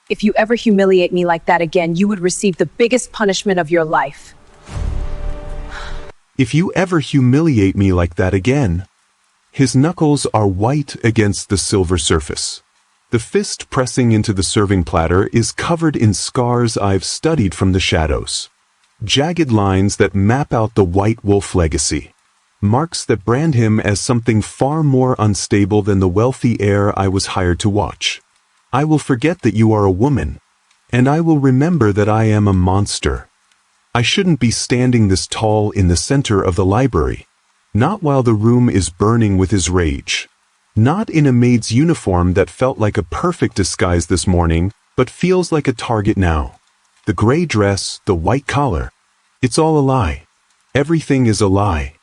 If you ever humiliate me like that again, you would receive the biggest punishment of your life. If you ever humiliate me like that again. His knuckles are white against the silver surface. The fist pressing into the serving platter is covered in scars I've studied from the shadows. Jagged lines that map out the White Wolf legacy. Marks that brand him as something far more unstable than the wealthy heir I was hired to watch. I will forget that you are a woman, and I will remember that I am a monster. I shouldn't be standing this tall in the center of the library. Not while the room is burning with his rage. Not in a maid's uniform that felt like a perfect disguise this morning, but feels like a target now. The gray dress, the white collar. It's all a lie. Everything is a lie.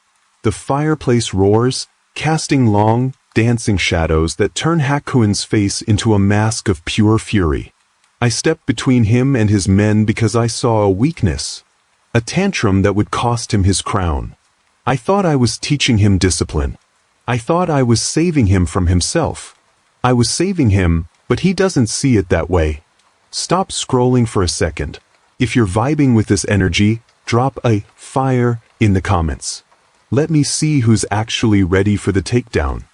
The fireplace roars, casting long, dancing shadows that turn Hak-Kun's face into a mask of pure fury. I stepped between him and his men because I saw a weakness. A tantrum that would cost him his crown. I thought I was teaching him discipline. I thought I was saving him from himself. I was saving him, but he doesn't see it that way. Stop scrolling for a second. If you're vibing with this energy, drop a fire in the comments. Let me see who's actually ready for the takedown.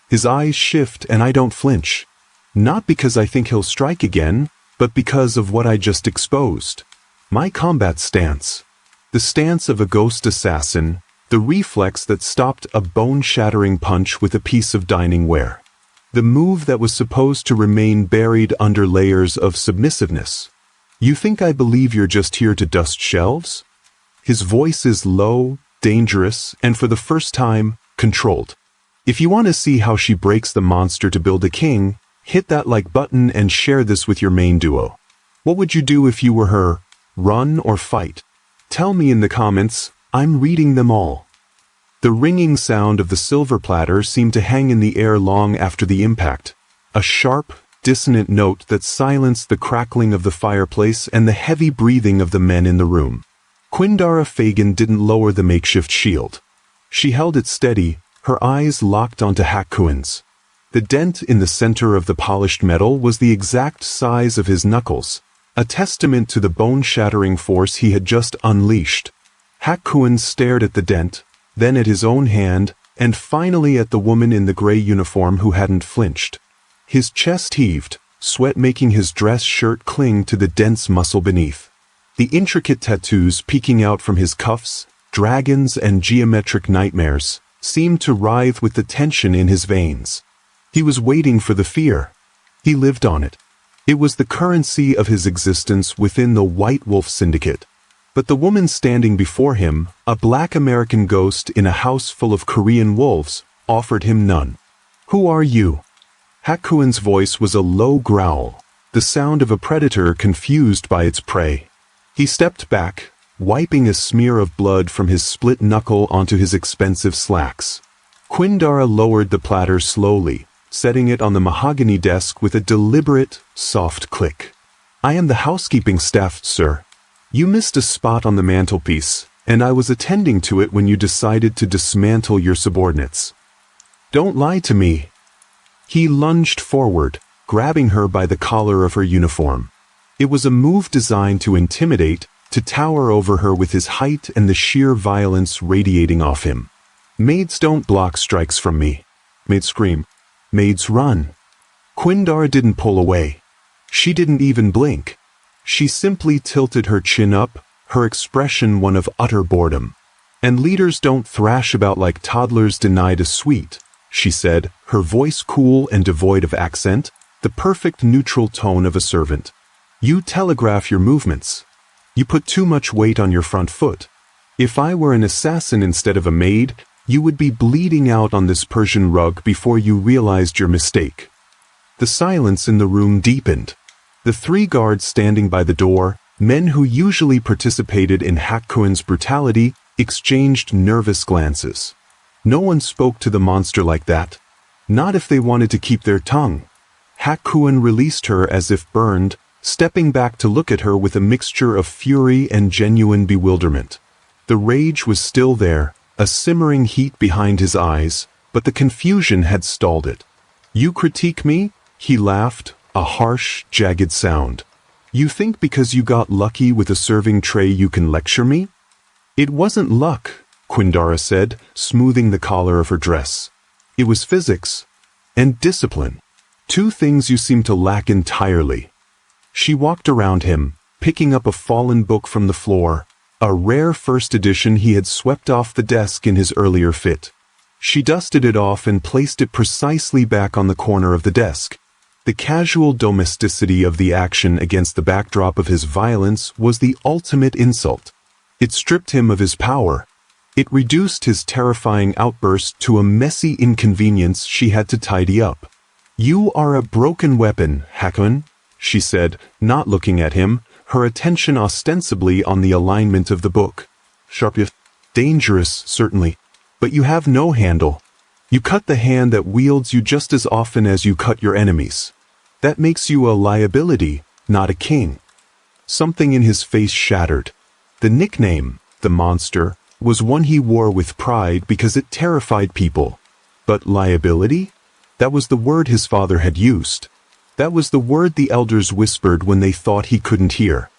His eyes shift and I don't flinch. Not because I think he'll strike again, but because of what I just exposed. My combat stance. The stance of a ghost assassin. The reflex that stopped a bone-shattering punch with a piece of dining ware. The move that was supposed to remain buried under layers of submissiveness. You think I believe you're just here to dust shelves? His voice is low, dangerous, and for the first time, controlled. If you want to see how she breaks the monster to build a king, hit that like button and share this with your main duo. What would you do if you were her? Run or fight? Tell me in the comments. I'm reading them all. The ringing sound of the silver platter seemed to hang in the air long after the impact. A sharp, dissonant note that silenced the crackling of the fireplace and the heavy breathing of the men in the room. Quindara Fagan didn't lower the makeshift shield. She held it steady, her eyes locked onto Hak-Kun's. The dent in the center of the polished metal was the exact size of his knuckles, a testament to the bone-shattering force he had just unleashed. Hak-Kun stared at the dent, then at his own hand, and finally at the woman in the gray uniform who hadn't flinched. His chest heaved, sweat making his dress shirt cling to the dense muscle beneath. The intricate tattoos peeking out from his cuffs, dragons and geometric nightmares, seemed to writhe with the tension in his veins. He was waiting for the fear. He lived on it. It was the currency of his existence within the White Wolf Syndicate. But the woman standing before him, a black American ghost in a house full of Korean wolves, offered him none. Who are you? Hak-Kun's voice was a low growl, the sound of a predator confused by its prey. He stepped back, wiping a smear of blood from his split knuckle onto his expensive slacks. Quindara lowered the platter slowly, setting it on the mahogany desk with a deliberate, soft click. I am the housekeeping staff, sir. You missed a spot on the mantelpiece, and I was attending to it when you decided to dismantle your subordinates. Don't lie to me. He lunged forward, grabbing her by the collar of her uniform. It was a move designed to intimidate, to tower over her with his height and the sheer violence radiating off him. Maids don't block strikes from me. Maids scream. Maids run. Quindara didn't pull away. She didn't even blink. She simply tilted her chin up, her expression one of utter boredom. And leaders don't thrash about like toddlers denied a sweet, she said, her voice cool and devoid of accent, the perfect neutral tone of a servant. You telegraph your movements. You put too much weight on your front foot. If I were an assassin instead of a maid, you would be bleeding out on this Persian rug before you realized your mistake. The silence in the room deepened. The three guards standing by the door, men who usually participated in Hak-Kun's brutality, exchanged nervous glances. No one spoke to the monster like that. Not if they wanted to keep their tongue. Hak-Kun released her as if burned, stepping back to look at her with a mixture of fury and genuine bewilderment. The rage was still there, a simmering heat behind his eyes, but the confusion had stalled it. You critique me? He laughed, a harsh, jagged sound. You think because you got lucky with a serving tray you can lecture me? It wasn't luck, Quindara said, smoothing the collar of her dress. It was physics and discipline. Two things you seem to lack entirely. She walked around him, picking up a fallen book from the floor, a rare first edition he had swept off the desk in his earlier fit. She dusted it off and placed it precisely back on the corner of the desk. The casual domesticity of the action against the backdrop of his violence was the ultimate insult. It stripped him of his power. It reduced his terrifying outburst to a messy inconvenience she had to tidy up. "You are a broken weapon, Hak-Kun," she said, not looking at him, her attention ostensibly on the alignment of the book. "Sharp, dangerous, certainly, but you have no handle. You cut the hand that wields you just as often as you cut your enemies. That makes you a liability, not a king." Something in his face shattered. The nickname, the Monster, was one he wore with pride because it terrified people. But liability? That was the word his father had used. That was the word the elders whispered when they thought he couldn't hear.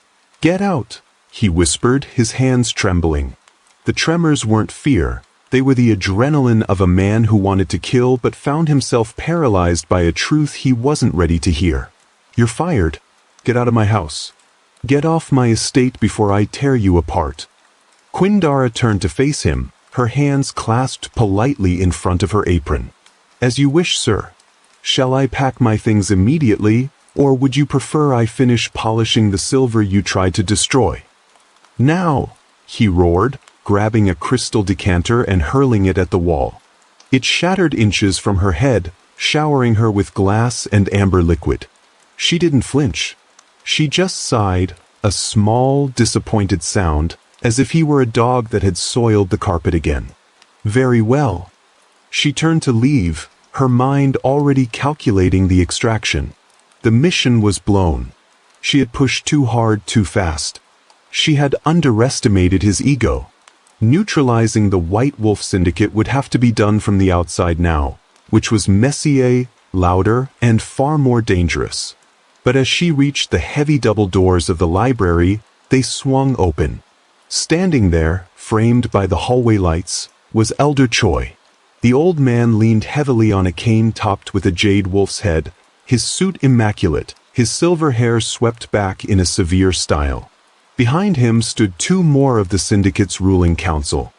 "Get out," he whispered, his hands trembling. The tremors weren't fear. They were the adrenaline of a man who wanted to kill but found himself paralyzed by a truth he wasn't ready to hear. "You're fired. Get out of my house. Get off my estate before I tear you apart." Quindara turned to face him, her hands clasped politely in front of her apron. "As you wish, sir. Shall I pack my things immediately, or would you prefer I finish polishing the silver you tried to destroy?" "Now!" he roared, grabbing a crystal decanter and hurling it at the wall. It shattered inches from her head, showering her with glass and amber liquid. She didn't flinch. She just sighed, a small, disappointed sound, as if he were a dog that had soiled the carpet again. "Very well." She turned to leave, her mind already calculating the extraction. The mission was blown. She had pushed too hard too fast. She had underestimated his ego. Neutralizing the White Wolf Syndicate would have to be done from the outside now, which was messier, louder, and far more dangerous. But as she reached the heavy double doors of the library, they swung open. Standing there, framed by the hallway lights, was Elder Choi. The old man leaned heavily on a cane topped with a jade wolf's head, his suit immaculate, his silver hair swept back in a severe style. Behind him stood two more of the syndicate's ruling council.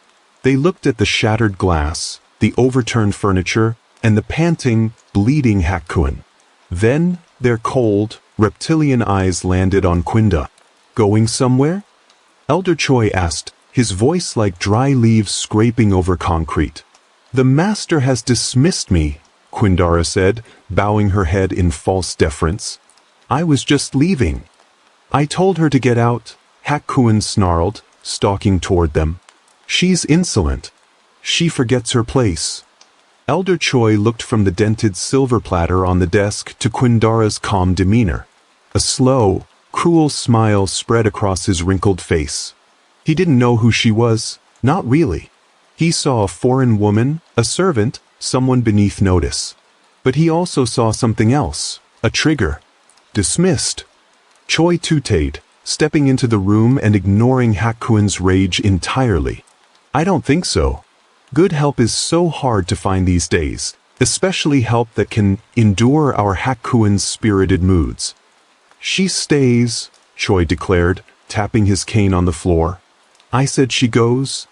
They looked at the shattered glass, the overturned furniture, and the panting, bleeding Hak-Kun. Then, their cold, reptilian eyes landed on Quinda. "Going somewhere?" Elder Choi asked, his voice like dry leaves scraping over concrete. "The master has dismissed me," Quindara said, bowing her head in false deference. "I was just leaving." "I told her to get out," Hak-Kun snarled, stalking toward them. "She's insolent. She forgets her place." Elder Choi looked from the dented silver platter on the desk to Quindara's calm demeanor. A slow, cruel smile spread across his wrinkled face. He didn't know who she was, not really. He saw a foreign woman, a servant, someone beneath notice. But he also saw something else, a trigger. Dismissed. Choi tutade, stepping into the room and ignoring Hak-Kun's rage entirely. "I don't think so. Good help is so hard to find these days, especially help that can endure our Hak-Kun's spirited moods." "She stays," Choi declared, tapping his cane on the floor. "I said she goes."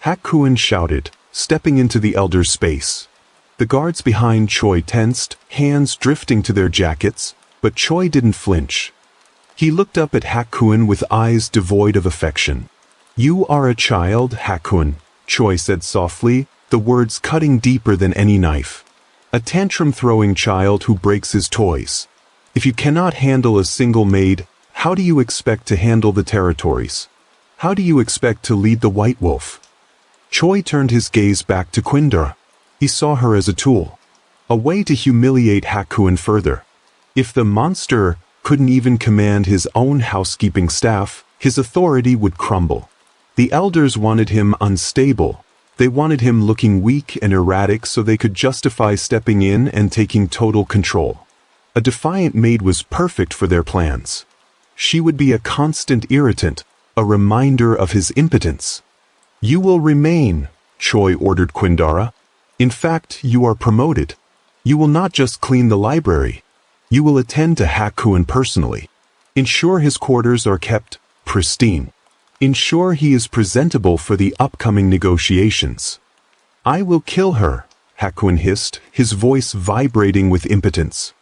Hak-Kun shouted, stepping into the elder's space. The guards behind Choi tensed, hands drifting to their jackets, but Choi didn't flinch. He looked up at Hak-Kun with eyes devoid of affection. "You are a child, Hak-Kun," Choi said softly, the words cutting deeper than any knife. "A tantrum-throwing child who breaks his toys. If you cannot handle a single maid, how do you expect to handle the territories? How do you expect to lead the White Wolf?" Choi turned his gaze back to Quindara. He saw her as a tool, a way to humiliate Hak-Kun further. If the monster couldn't even command his own housekeeping staff, his authority would crumble. The elders wanted him unstable. They wanted him looking weak and erratic so they could justify stepping in and taking total control. A defiant maid was perfect for their plans. She would be a constant irritant, a reminder of his impotence. "You will remain," Choi ordered Quindara. "In fact, you are promoted. You will not just clean the library. You will attend to Hak-Kun personally. Ensure his quarters are kept pristine. Ensure he is presentable for the upcoming negotiations." "I will kill her," Hak-Kun hissed, his voice vibrating with impotence.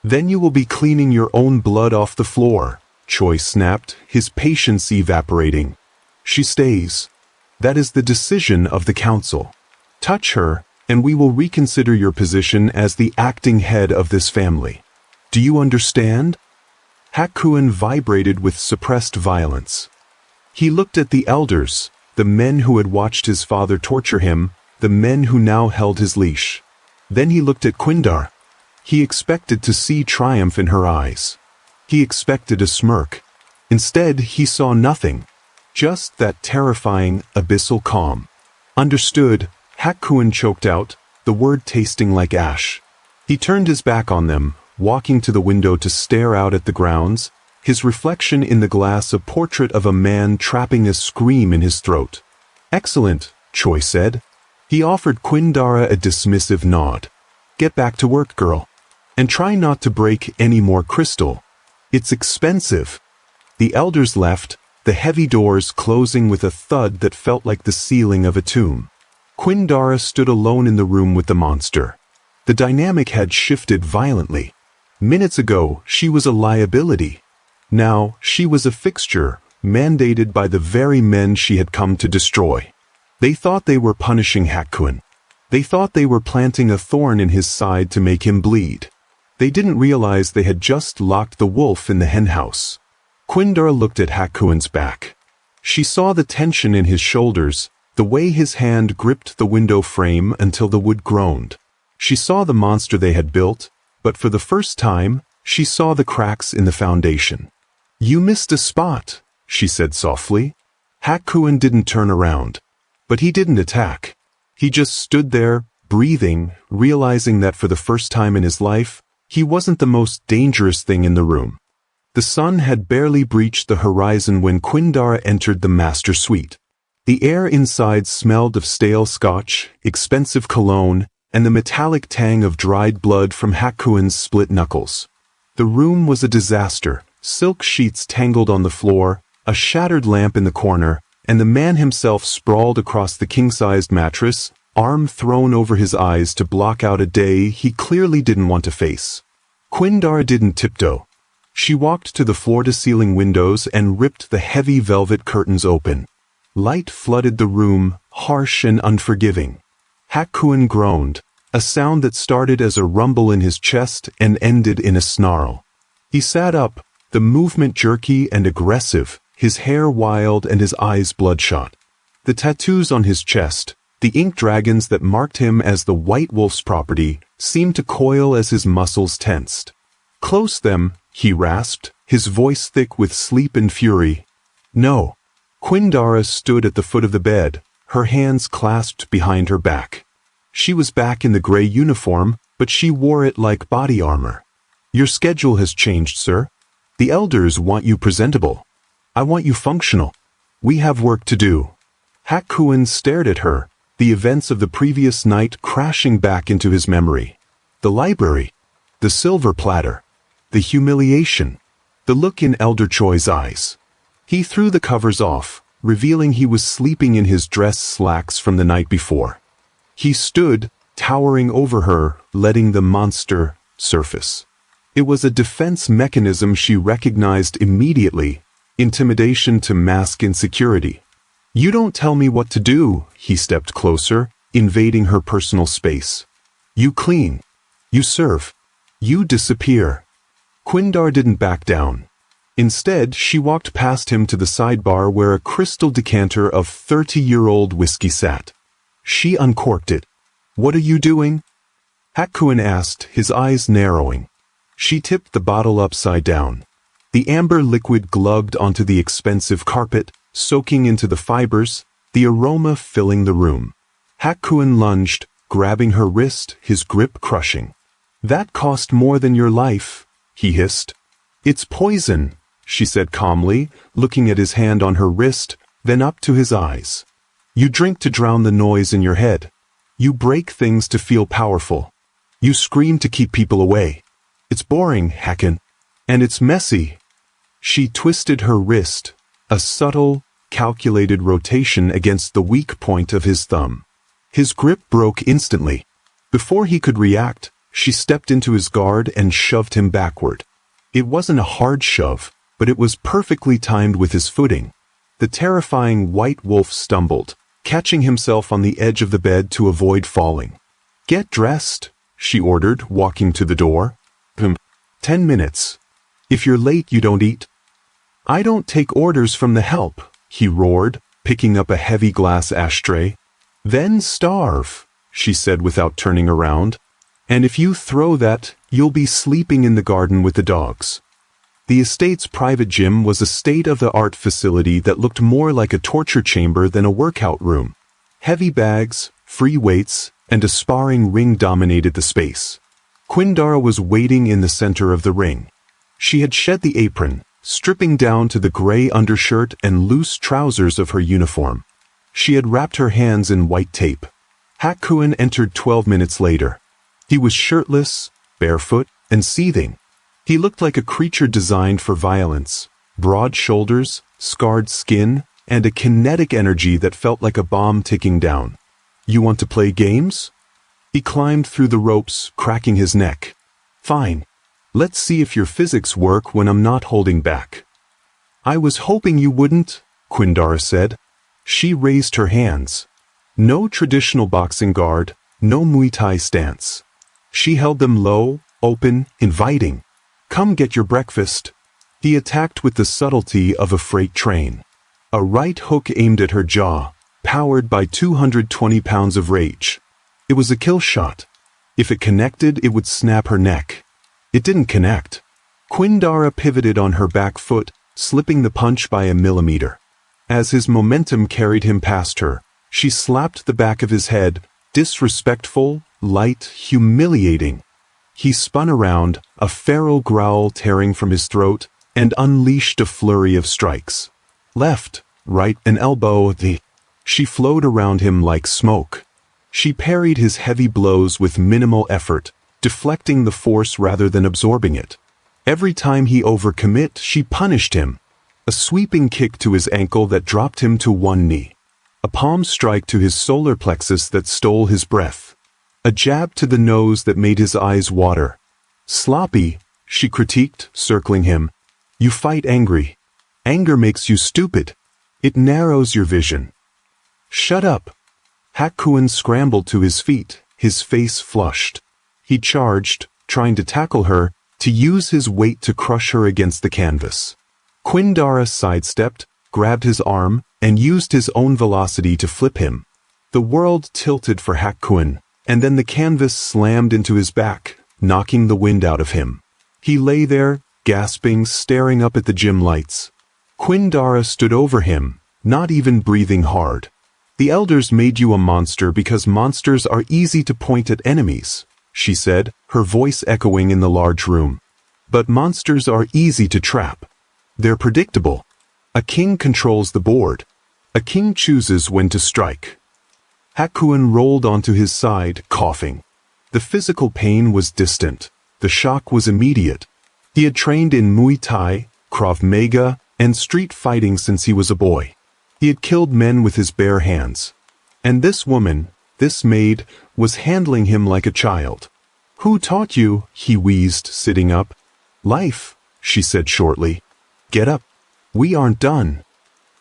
"Then you will be cleaning your own blood off the floor," Choi snapped, his patience evaporating. "She stays. That is the decision of the council. Touch her, and we will reconsider your position as the acting head of this family. Do you understand?" Hak-Kun vibrated with suppressed violence. He looked at the elders, the men who had watched his father torture him, the men who now held his leash. Then he looked at Quindara. He expected to see triumph in her eyes. He expected a smirk. Instead, he saw nothing. Just that terrifying, abyssal calm. "Understood," Hak-Kun choked out, the word tasting like ash. He turned his back on them, walking to the window to stare out at the grounds, his reflection in the glass a portrait of a man trapping a scream in his throat. "Excellent," Choi said. He offered Quindara a dismissive nod. "Get back to work, girl. And try not to break any more crystal. It's expensive." The elders left, the heavy doors closing with a thud that felt like the ceiling of a tomb. Quindara stood alone in the room with the monster. The dynamic had shifted violently. Minutes ago, she was a liability. Now, she was a fixture, mandated by the very men she had come to destroy. They thought they were punishing Hak-Kun. They thought they were planting a thorn in his side to make him bleed. They didn't realize they had just locked the wolf in the henhouse. Quindara looked at Hak-Kun's back. She saw the tension in his shoulders, the way his hand gripped the window frame until the wood groaned. She saw the monster they had built, but for the first time, she saw the cracks in the foundation. "You missed a spot," she said softly. Hak-Kun didn't turn around. But he didn't attack. He just stood there, breathing, realizing that for the first time in his life, he wasn't the most dangerous thing in the room. The sun had barely breached the horizon when Quindara entered the master suite. The air inside smelled of stale scotch, expensive cologne, and the metallic tang of dried blood from Hak-Kun's split knuckles. The room was a disaster, silk sheets tangled on the floor, a shattered lamp in the corner, and the man himself sprawled across the king-sized mattress, arm thrown over his eyes to block out a day he clearly didn't want to face. Quindara didn't tiptoe. She walked to the floor-to-ceiling windows and ripped the heavy velvet curtains open. Light flooded the room, harsh and unforgiving. Hak-Kun groaned, a sound that started as a rumble in his chest and ended in a snarl. He sat up, the movement jerky and aggressive, his hair wild and his eyes bloodshot. The tattoos on his chest, the ink dragons that marked him as the White Wolf's property, seemed to coil as his muscles tensed. "Close them," he rasped, his voice thick with sleep and fury. "No." Quindara stood at the foot of the bed, her hands clasped behind her back. She was back in the gray uniform, but she wore it like body armor. "Your schedule has changed, sir. The elders want you presentable. I want you functional. We have work to do." Hak-Kun stared at her, the events of the previous night crashing back into his memory. The library, the silver platter, the humiliation, the look in Elder Choi's eyes. He threw the covers off, revealing he was sleeping in his dress slacks from the night before. He stood, towering over her, letting the monster surface. It was a defense mechanism she recognized immediately, intimidation to mask insecurity. "You don't tell me what to do," he stepped closer, invading her personal space. "You clean. You serve. You disappear." Quindara didn't back down. Instead, she walked past him to the sidebar where a crystal decanter of 30-year-old whiskey sat. She uncorked it. "What are you doing?" Hak-Kun asked, his eyes narrowing. She tipped the bottle upside down. The amber liquid glugged onto the expensive carpet, soaking into the fibers, the aroma filling the room. Hak-Kun lunged, grabbing her wrist, his grip crushing. That cost more than your life, he hissed. It's poison, she said calmly, looking at his hand on her wrist, then up to his eyes. You drink to drown the noise in your head. You break things to feel powerful. You scream to keep people away. It's boring, Hak-Kun. And it's messy. She twisted her wrist, a subtle, calculated rotation against the weak point of his thumb. His grip broke instantly. Before he could react, she stepped into his guard and shoved him backward. It wasn't a hard shove, but it was perfectly timed with his footing. The terrifying white wolf stumbled, catching himself on the edge of the bed to avoid falling. Get dressed, she ordered, walking to the door. 10 minutes. If you're late, you don't eat. I don't take orders from the help, he roared, picking up a heavy glass ashtray. Then starve, she said without turning around. And if you throw that, you'll be sleeping in the garden with the dogs. The estate's private gym was a state-of-the-art facility that looked more like a torture chamber than a workout room. Heavy bags, free weights, and a sparring ring dominated the space. Quindara was waiting in the center of the ring. She had shed the apron, stripping down to the gray undershirt and loose trousers of her uniform. She had wrapped her hands in white tape. Hak-Kun entered 12 minutes later. He was shirtless, barefoot, and seething. He looked like a creature designed for violence, broad shoulders, scarred skin, and a kinetic energy that felt like a bomb ticking down. You want to play games? He climbed through the ropes, cracking his neck. Fine. Let's see if your physics work when I'm not holding back. I was hoping you wouldn't, Quindara said. She raised her hands. No traditional boxing guard, no Muay Thai stance. She held them low, open, inviting. Come get your breakfast. He attacked with the subtlety of a freight train. A right hook aimed at her jaw, powered by 220 pounds of rage. It was a kill shot. If it connected, it would snap her neck. It didn't connect. Quindara pivoted on her back foot, slipping the punch by a millimeter. As his momentum carried him past her, she slapped the back of his head, disrespectful, light, humiliating. He spun around, a feral growl tearing from his throat, and unleashed a flurry of strikes. Left, right, an elbow, She flowed around him like smoke. She parried his heavy blows with minimal effort, deflecting the force rather than absorbing it. Every time he overcommit, she punished him. A sweeping kick to his ankle that dropped him to one knee. A palm strike to his solar plexus that stole his breath. A jab to the nose that made his eyes water. Sloppy, she critiqued, circling him. You fight angry. Anger makes you stupid. It narrows your vision. Shut up. Hak-Kun scrambled to his feet, his face flushed. He charged, trying to tackle her, to use his weight to crush her against the canvas. Quindara sidestepped, grabbed his arm, and used his own velocity to flip him. The world tilted for Hak-Kun, and then the canvas slammed into his back, knocking the wind out of him. He lay there, gasping, staring up at the gym lights. Quindara stood over him, not even breathing hard. The elders made you a monster because monsters are easy to point at enemies, she said, her voice echoing in the large room. But monsters are easy to trap. They're predictable. A king controls the board. A king chooses when to strike. Hak-Kun rolled onto his side, coughing. The physical pain was distant. The shock was immediate. He had trained in Muay Thai, Krav Maga, and street fighting since he was a boy. He had killed men with his bare hands. And this woman, this maid, was handling him like a child. Who taught you? He wheezed, sitting up. Life, she said shortly. Get up. We aren't done.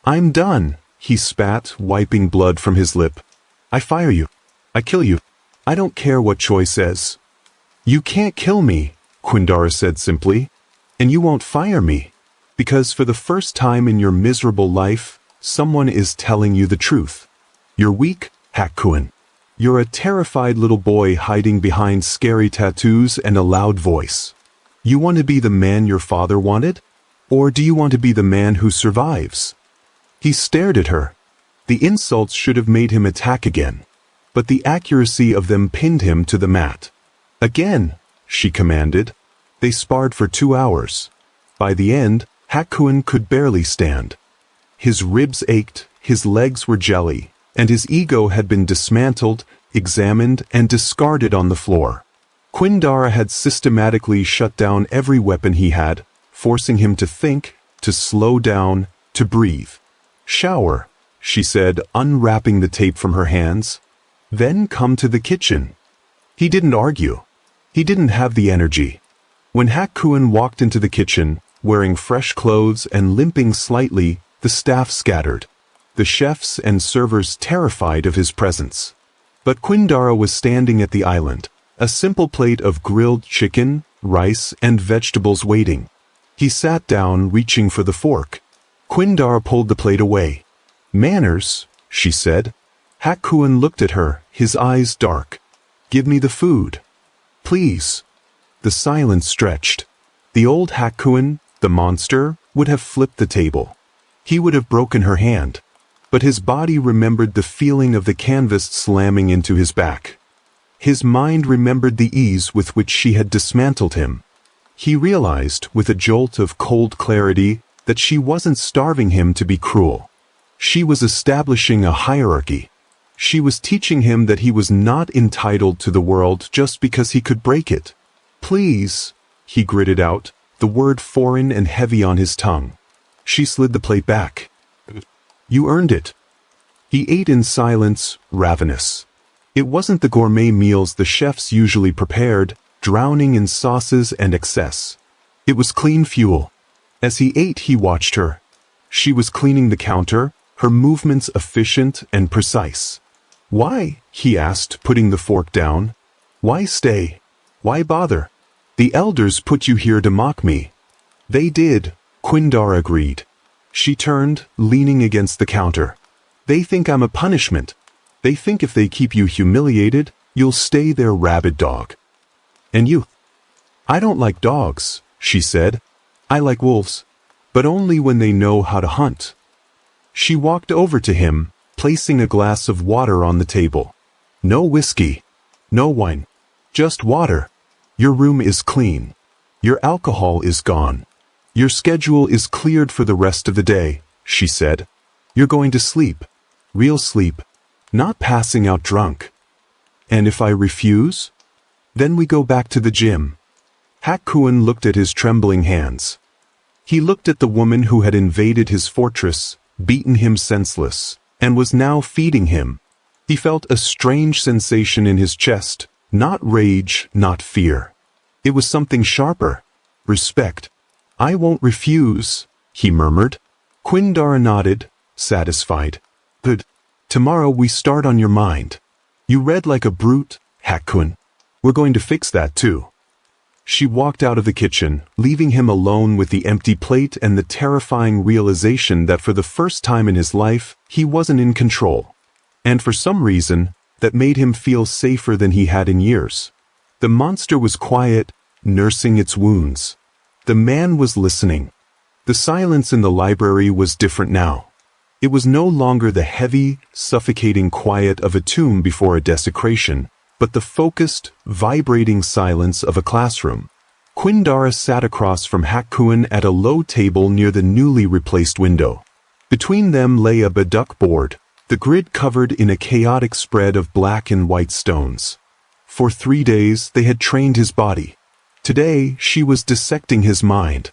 I'm done, he spat, wiping blood from his lip. I fire you. I kill you. I don't care what Choi says. You can't kill me, Quindara said simply. And you won't fire me. Because for the first time in your miserable life, someone is telling you the truth. You're weak, Hak-Kun. You're a terrified little boy hiding behind scary tattoos and a loud voice. You want to be the man your father wanted? Or do you want to be the man who survives? He stared at her. The insults should have made him attack again. But the accuracy of them pinned him to the mat. Again, she commanded. They sparred for 2 hours. By the end, Hak-Kun could barely stand. His ribs ached, his legs were jelly, and his ego had been dismantled, examined, and discarded on the floor. Quindara had systematically shut down every weapon he had, forcing him to think, to slow down, to breathe. "Shower," she said, unwrapping the tape from her hands. "Then come to the kitchen." He didn't argue. He didn't have the energy. When Hak-Kun walked into the kitchen, wearing fresh clothes and limping slightly, the staff scattered. The chefs and servers terrified of his presence. But Quindara was standing at the island, a simple plate of grilled chicken, rice, and vegetables waiting. He sat down, reaching for the fork. Quindara pulled the plate away. "Manners," she said. Hak-Kun looked at her, his eyes dark. "Give me the food. Please." The silence stretched. The old Hak-Kun, the monster, would have flipped the table. He would have broken her hand. But his body remembered the feeling of the canvas slamming into his back. His mind remembered the ease with which she had dismantled him. He realized, with a jolt of cold clarity, that she wasn't starving him to be cruel. She was establishing a hierarchy. She was teaching him that he was not entitled to the world just because he could break it. "Please," he gritted out, the word foreign and heavy on his tongue. She slid the plate back. "You earned it." He ate in silence, ravenous. It wasn't the gourmet meals the chefs usually prepared, drowning in sauces and excess. It was clean fuel. As he ate, he watched her. She was cleaning the counter, her movements efficient and precise. "Why?" he asked, putting the fork down. "Why stay? Why bother? The elders put you here to mock me." "They did," Quindara agreed. She turned, leaning against the counter. "They think I'm a punishment. They think if they keep you humiliated, you'll stay their rabid dog. And you?" "I don't like dogs," she said. "I like wolves. But only when they know how to hunt." She walked over to him, placing a glass of water on the table. "No whiskey. No wine. Just water. Your room is clean. Your alcohol is gone. Your schedule is cleared for the rest of the day," she said. "You're going to sleep. Real sleep. Not passing out drunk. And if I refuse? Then we go back to the gym." Hak-Kun looked at his trembling hands. He looked at the woman who had invaded his fortress, beaten him senseless, and was now feeding him. He felt a strange sensation in his chest, not rage, not fear. It was something sharper. Respect. "I won't refuse," he murmured. Quindara nodded, satisfied. "Good. Tomorrow we start on your mind. You read like a brute, Hak-Kun. We're going to fix that too." She walked out of the kitchen, leaving him alone with the empty plate and the terrifying realization that for the first time in his life, he wasn't in control. And for some reason, that made him feel safer than he had in years. The monster was quiet, nursing its wounds. The man was listening. The silence in the library was different now. It was no longer the heavy, suffocating quiet of a tomb before a desecration, but the focused, vibrating silence of a classroom. Quindara sat across from Hak-Kun at a low table near the newly replaced window. Between them lay a beduck board, the grid covered in a chaotic spread of black and white stones. For 3 days they had trained his body. Today she was dissecting his mind.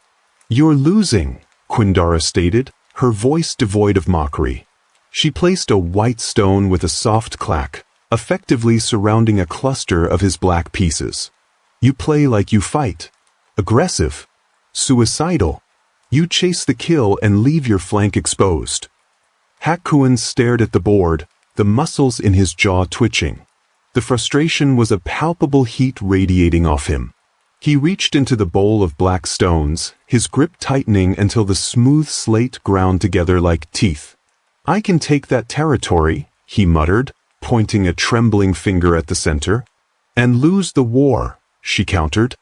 "You're losing," Quindara stated, her voice devoid of mockery. She placed a white stone with a soft clack, effectively surrounding a cluster of his black pieces. "You play like you fight. Aggressive. Suicidal. You chase the kill and leave your flank exposed." Hak-Kun stared at the board, the muscles in his jaw twitching. The frustration was a palpable heat radiating off him. He reached into the bowl of black stones, his grip tightening until the smooth slate ground together like teeth. "I can take that territory," he muttered, pointing a trembling finger at the center. "And lose the war," she countered.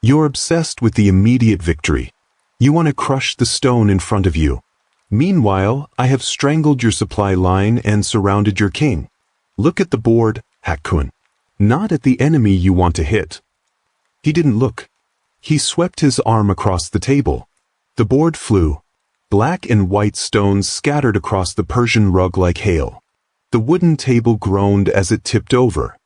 "You're obsessed with the immediate victory. You want to crush the stone in front of you. Meanwhile, I have strangled your supply line and surrounded your king. Look at the board, Hak-Kun. Not at the enemy you want to hit." He didn't look. He swept his arm across the table. The board flew. Black and white stones scattered across the Persian rug like hail. The wooden table groaned as it tipped over.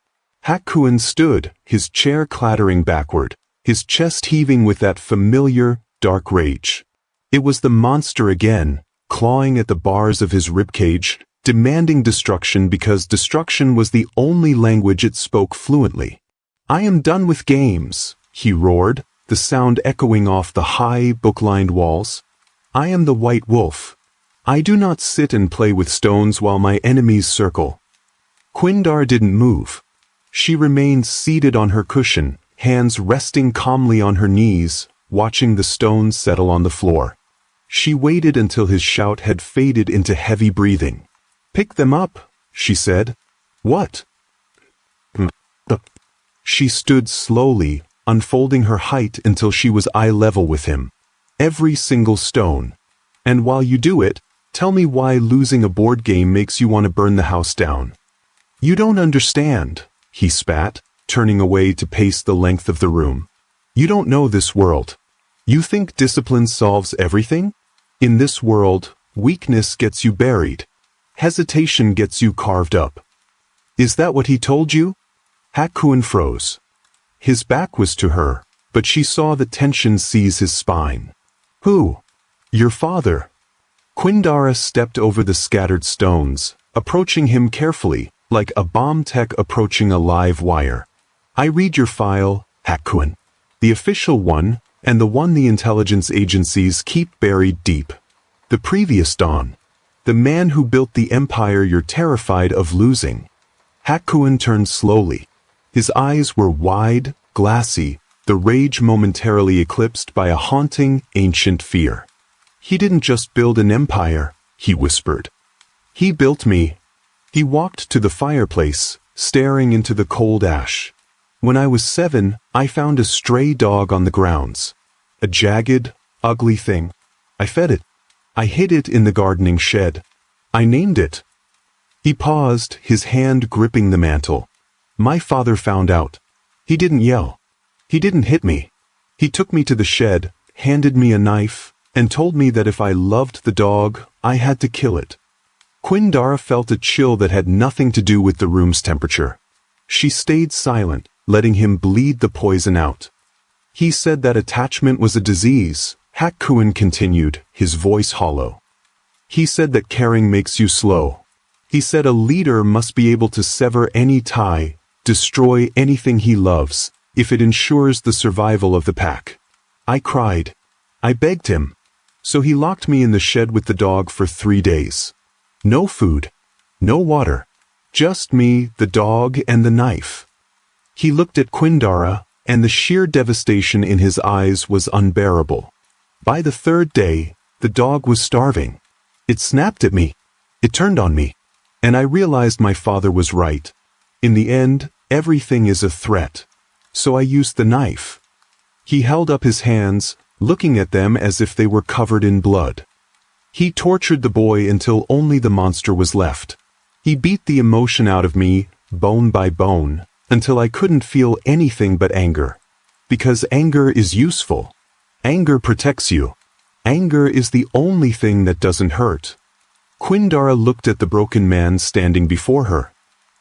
Hak-Kun stood, his chair clattering backward, his chest heaving with that familiar, dark rage. It was the monster again, clawing at the bars of his ribcage, demanding destruction because destruction was the only language it spoke fluently. "I am done with games," he roared, the sound echoing off the high, book-lined walls. "I am the white wolf. I do not sit and play with stones while my enemies circle." Quindara didn't move. She remained seated on her cushion, hands resting calmly on her knees, watching the stones settle on the floor. She waited until his shout had faded into heavy breathing. "Pick them up," she said. "What?" She stood slowly, unfolding her height until she was eye level with him. "Every single stone. And while you do it, tell me why losing a board game makes you want to burn the house down." "You don't understand," he spat, turning away to pace the length of the room. "You don't know this world. You think discipline solves everything? In this world, weakness gets you buried. Hesitation gets you carved up." "Is that what he told you?" Hak-Kun froze. His back was to her, but she saw the tension seize his spine. "Who?" "Your father." Quindara stepped over the scattered stones, approaching him carefully, like a bomb tech approaching a live wire. "I read your file, Hak-Kun. The official one, and the one the intelligence agencies keep buried deep. The previous Don. The man who built the empire you're terrified of losing." Hak-Kun turned slowly. His eyes were wide, glassy, the rage momentarily eclipsed by a haunting, ancient fear. "He didn't just build an empire," he whispered. "He built me." He walked to the fireplace, staring into the cold ash. "When I was 7, I found a stray dog on the grounds. A jagged, ugly thing. I fed it. I hid it in the gardening shed. I named it." He paused, his hand gripping the mantle. "My father found out. He didn't yell. He didn't hit me. He took me to the shed, handed me a knife, and told me that if I loved the dog, I had to kill it." Quindara felt a chill that had nothing to do with the room's temperature. She stayed silent, letting him bleed the poison out. "He said that attachment was a disease," Hak-Kun continued, his voice hollow. "He said that caring makes you slow. He said a leader must be able to sever any tie, destroy anything he loves, if it ensures the survival of the pack." I cried. I begged him. So he locked me in the shed with the dog for 3 days. No food, no water, just me, the dog, and the knife. He looked at Quindara, and the sheer devastation in his eyes was unbearable. By the 3rd day, the dog was starving. It snapped at me. It turned on me. And I realized my father was right. In the end, everything is a threat. So I used the knife. He held up his hands, looking at them as if they were covered in blood. He tortured the boy until only the monster was left. He beat the emotion out of me, bone by bone, until I couldn't feel anything but anger. Because anger is useful. Anger protects you. Anger is the only thing that doesn't hurt. Quindara looked at the broken man standing before her.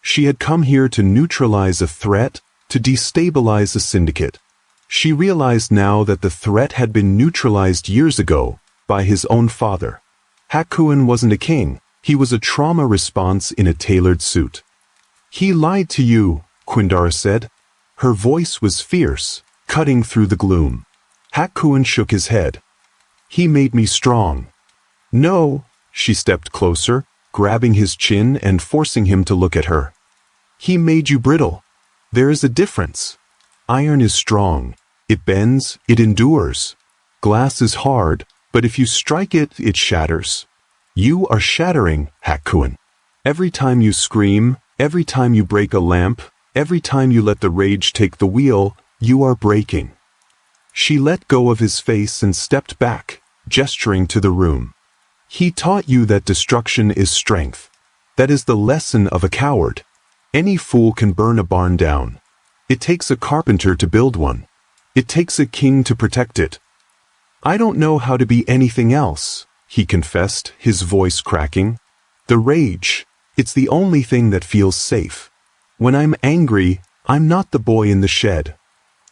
She had come here to neutralize a threat, to destabilize a syndicate. She realized now that the threat had been neutralized years ago by his own father. Hak-Kun wasn't a king. He was a trauma response in a tailored suit. "He lied to you," Quindara said. Her voice was fierce, cutting through the gloom. Hak-Kun shook his head. "He made me strong." "No," she stepped closer, grabbing his chin and forcing him to look at her. "He made you brittle. There is a difference. Iron is strong. It bends, it endures. Glass is hard, but if you strike it, it shatters. You are shattering, Hak-Kun. Every time you scream, every time you break a lamp, every time you let the rage take the wheel, you are breaking." She let go of his face and stepped back, gesturing to the room. "He taught you that destruction is strength. That is the lesson of a coward. Any fool can burn a barn down. It takes a carpenter to build one. It takes a king to protect it. I don't know how to be anything else, he confessed, his voice cracking. The rage, it's the only thing that feels safe. When I'm angry, I'm not the boy in the shed.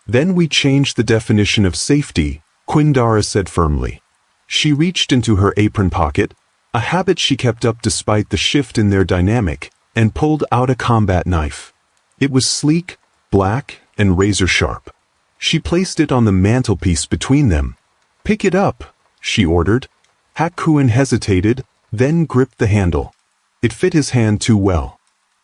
Then we changed the definition of safety, Quindara said firmly. She reached into her apron pocket, a habit she kept up despite the shift in their dynamic, and pulled out a combat knife. It was sleek, black, and razor-sharp. She placed it on the mantelpiece between them. "Pick it up," she ordered. Hak-Kun hesitated, then gripped the handle. It fit his hand too well.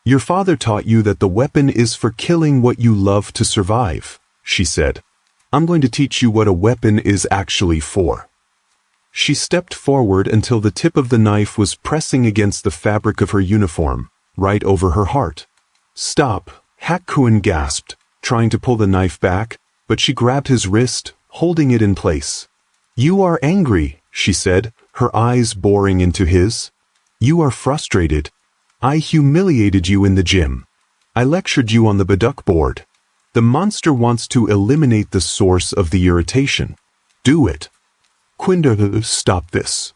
"Your father taught you that the weapon is for killing what you love to survive," she said. "I'm going to teach you what a weapon is actually for." She stepped forward until the tip of the knife was pressing against the fabric of her uniform, right over her heart. "Stop," Hak-Kun gasped, trying to pull the knife back, but she grabbed his wrist, holding it in place. "You are angry," she said, her eyes boring into his. "You are frustrated. I humiliated you in the gym. I lectured you on the Baduk board. The monster wants to eliminate the source of the irritation. Do it." Quindara, "Stop this."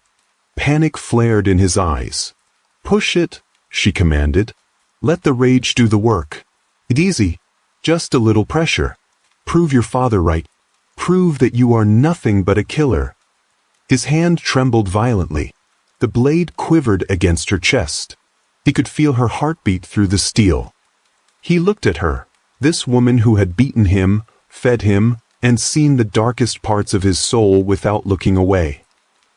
Panic flared in his eyes. "Push it," she commanded. "Let the rage do the work. It's easy. Just a little pressure. Prove your father right. Prove that you are nothing but a killer." His hand trembled violently. The blade quivered against her chest. He could feel her heartbeat through the steel. He looked at her, this woman who had beaten him, fed him, and seen the darkest parts of his soul without looking away.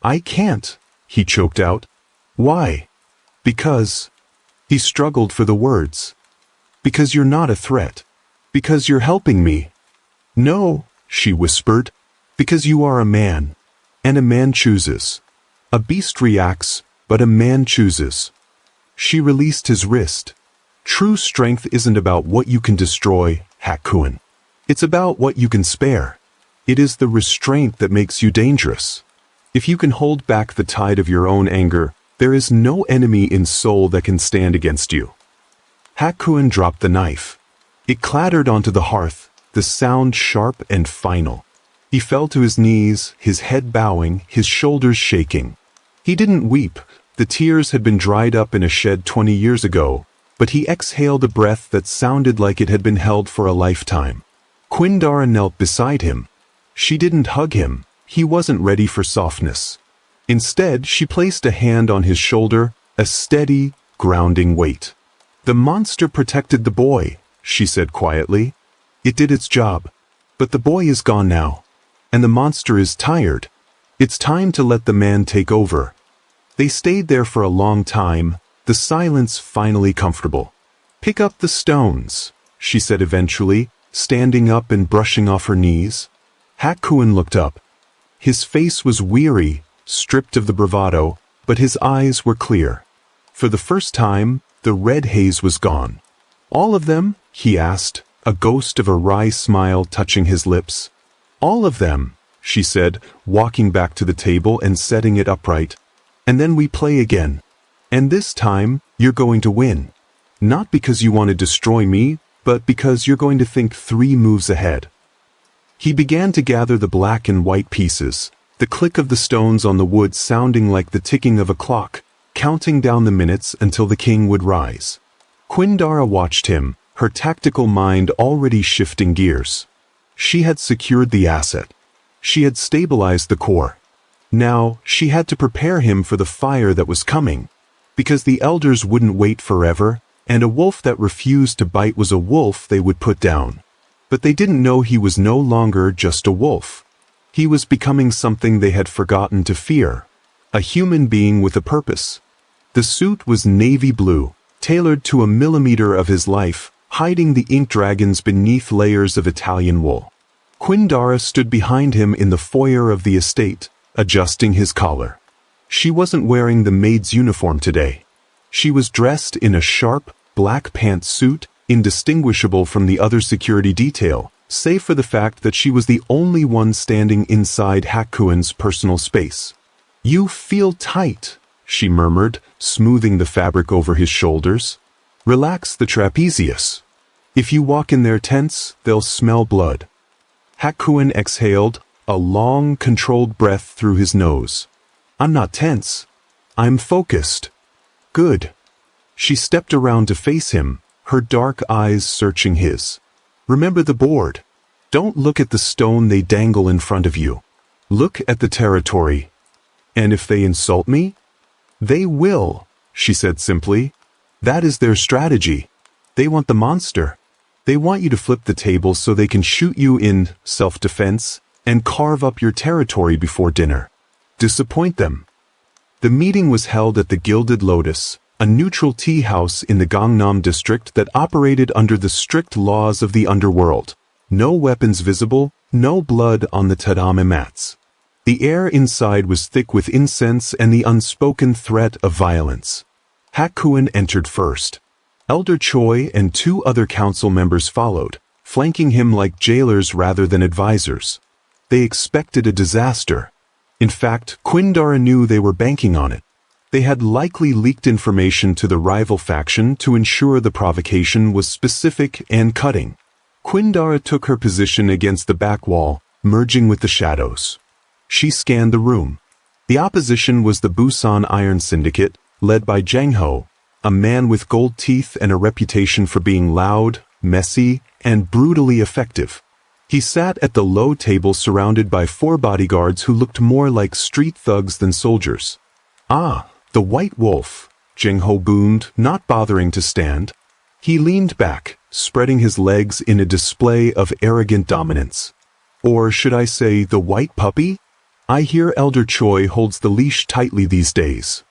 "I can't," he choked out. "Why?" "Because..." He struggled for the words. "Because you're not a threat. Because you're helping me." "No," she whispered. "Because you are a man. And a man chooses. A beast reacts, but a man chooses." She released his wrist. "True strength isn't about what you can destroy, Hak-Kun. It's about what you can spare. It is the restraint that makes you dangerous. If you can hold back the tide of your own anger, there is no enemy in soul that can stand against you." Hak-Kun dropped the knife. It clattered onto the hearth, the sound sharp and final. He fell to his knees, his head bowing, his shoulders shaking. He didn't weep. The tears had been dried up in a shed 20 years ago, but he exhaled a breath that sounded like it had been held for a lifetime. Quindara knelt beside him. She didn't hug him. He wasn't ready for softness. Instead, she placed a hand on his shoulder, a steady, grounding weight. "The monster protected the boy," she said quietly. "It did its job. But the boy is gone now. And the monster is tired. It's time to let the man take over." They stayed there for a long time, the silence finally comfortable. "Pick up the stones," she said eventually, standing up and brushing off her knees. Hak-Kun looked up. His face was weary, stripped of the bravado, but his eyes were clear. For the first time, the red haze was gone. "All of them?" he asked, a ghost of a wry smile touching his lips. "All of them," she said, walking back to the table and setting it upright. "And then we play again. And this time, you're going to win. Not because you want to destroy me, but because you're going to think 3 moves ahead." He began to gather the black and white pieces, the click of the stones on the wood sounding like the ticking of a clock, counting down the minutes until the king would rise. Quindara watched him, her tactical mind already shifting gears. She had secured the asset. She had stabilized the core. Now, she had to prepare him for the fire that was coming. Because the elders wouldn't wait forever, and a wolf that refused to bite was a wolf they would put down. But they didn't know he was no longer just a wolf. He was becoming something they had forgotten to fear. A human being with a purpose. The suit was navy blue, tailored to a millimeter of his life, hiding the ink dragons beneath layers of Italian wool. Quindara stood behind him in the foyer of the estate, adjusting his collar. She wasn't wearing the maid's uniform today. She was dressed in a sharp, black pantsuit, indistinguishable from the other security detail, save for the fact that she was the only one standing inside Hak-Kun's personal space. "You feel tight," she murmured, smoothing the fabric over his shoulders. "Relax the trapezius. If you walk in there tense, they'll smell blood." Hak-Kun exhaled, a long, controlled breath through his nose. I'm not tense. I'm focused. Good. She stepped around to face him, her dark eyes searching his. Remember the board. Don't look at the stone they dangle in front of you. Look at the territory. And if they insult me? They will, she said simply. That is their strategy. They want the monster. They want you to flip the table so they can shoot you in self-defense and carve up your territory before dinner. Disappoint them. The meeting was held at the Gilded Lotus, a neutral tea house in the Gangnam district that operated under the strict laws of the underworld. No weapons visible, no blood on the tatami mats. The air inside was thick with incense and the unspoken threat of violence. Hak-Kun entered first. Elder Choi and 2 other council members followed, flanking him like jailers rather than advisors. They expected a disaster. In fact, Quindara knew they were banking on it. They had likely leaked information to the rival faction to ensure the provocation was specific and cutting. Quindara took her position against the back wall, merging with the shadows. She scanned the room. The opposition was the Busan Iron Syndicate, led by Jang Ho, a man with gold teeth and a reputation for being loud, messy, and brutally effective. He sat at the low table surrounded by 4 bodyguards who looked more like street thugs than soldiers. Ah, the White Wolf, Jang Ho boomed, not bothering to stand. He leaned back, spreading his legs in a display of arrogant dominance. Or should I say the white puppy? I hear Elder Choi holds the leash tightly these days.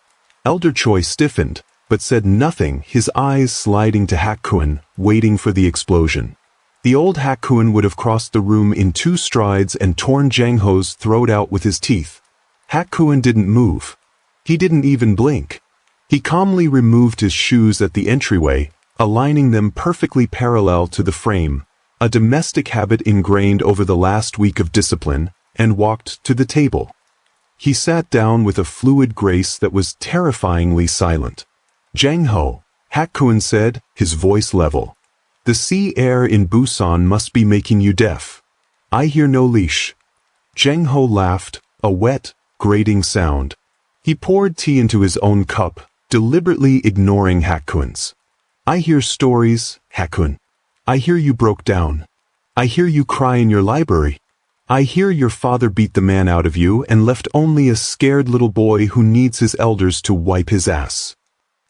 Elder Choi stiffened, but said nothing, his eyes sliding to Hak-Kun, waiting for the explosion. The old Hak-Kun would have crossed the room in 2 strides and torn Jang Ho's throat out with his teeth. Hak-Kun didn't move. He didn't even blink. He calmly removed his shoes at the entryway, aligning them perfectly parallel to the frame, a domestic habit ingrained over the last week of discipline, and walked to the table. He sat down with a fluid grace that was terrifyingly silent. Jang Ho, Hak-Kun said, his voice level. The sea air in Busan must be making you deaf. I hear no leash. Jang Ho laughed, a wet, grating sound. He poured tea into his own cup, deliberately ignoring Hak-Kun's. I hear stories, Hak-Kun. I hear you broke down. I hear you cry in your library. I hear your father beat the man out of you and left only a scared little boy who needs his elders to wipe his ass.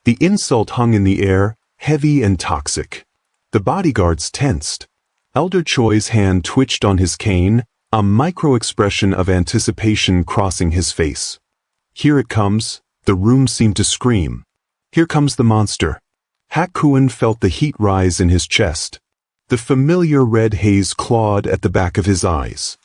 The insult hung in the air, heavy and toxic. The bodyguards tensed. Elder Choi's hand twitched on his cane, a micro-expression of anticipation crossing his face. Here it comes, the room seemed to scream. Here comes the monster. Hak-Kun felt the heat rise in his chest. The familiar red haze clawed at the back of his eyes.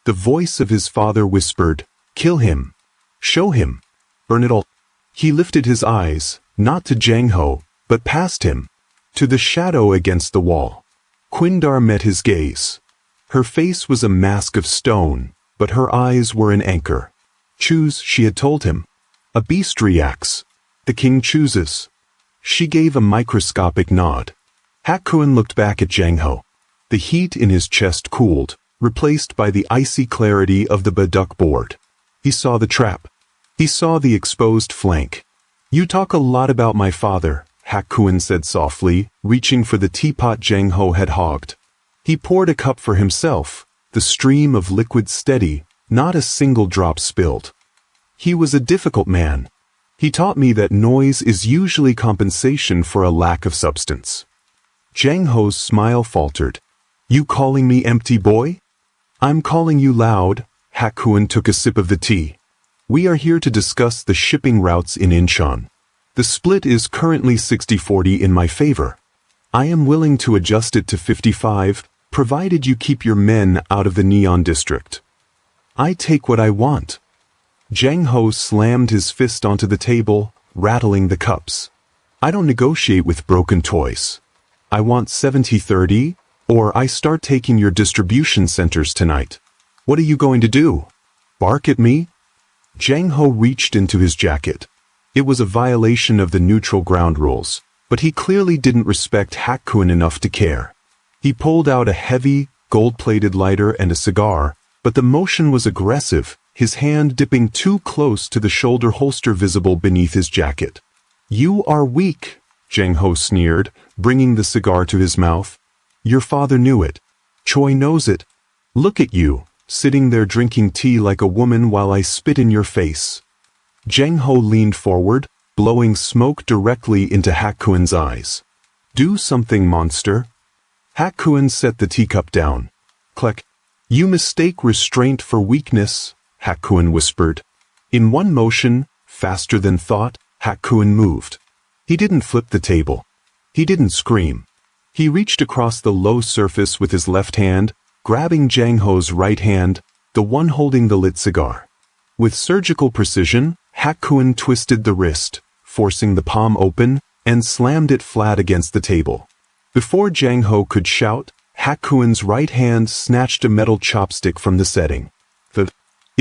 The voice of his father whispered, "Kill him. Show him. Burn it all." He lifted his eyes, not to Jang Ho, but past him, to the shadow against the wall. Quindara met his gaze. Her face was a mask of stone, but her eyes were an anchor. Choose, she had told him. A beast reacts. The king chooses. She gave a microscopic nod. Hak-Kun looked back at Jang Ho. The heat in his chest cooled, replaced by the icy clarity of the Baduk board. He saw the trap. He saw the exposed flank. You talk a lot about my father, Hak-Kun said softly, reaching for the teapot Jang Ho had hogged. He poured a cup for himself, the stream of liquid steady, not a single drop spilled. He was a difficult man. He taught me that noise is usually compensation for a lack of substance. Jang Ho's smile faltered. You calling me empty boy? I'm calling you loud. Hak-Kun took a sip of the tea. We are here to discuss the shipping routes in Incheon. The split is currently 60-40 in my favor. I am willing to adjust it to 55, provided you keep your men out of the Neon District. I take what I want. Jang Ho slammed his fist onto the table, rattling the cups. I don't negotiate with broken toys. I want 70-30, or I start taking your distribution centers tonight. What are you going to do? Bark at me? Jang Ho reached into his jacket. It was a violation of the neutral ground rules, but he clearly didn't respect Hak-Kun enough to care. He pulled out a heavy, gold-plated lighter and a cigar, but the motion was aggressive, his hand dipping too close to the shoulder holster visible beneath his jacket. "You are weak," Jang Ho sneered, bringing the cigar to his mouth. "Your father knew it. Choi knows it. Look at you, sitting there drinking tea like a woman while I spit in your face." Jang Ho leaned forward, blowing smoke directly into Hak-Kun's eyes. "Do something, monster." Hak-Kun set the teacup down. "Click. You mistake restraint for weakness," Hak-Kun whispered. In one motion, faster than thought, Hak-Kun moved. He didn't flip the table. He didn't scream. He reached across the low surface with his left hand, grabbing Jang Ho's right hand, the one holding the lit cigar. With surgical precision, Hak-Kun twisted the wrist, forcing the palm open, and slammed it flat against the table. Before Jang Ho could shout, Hak-Kun's right hand snatched a metal chopstick from the setting.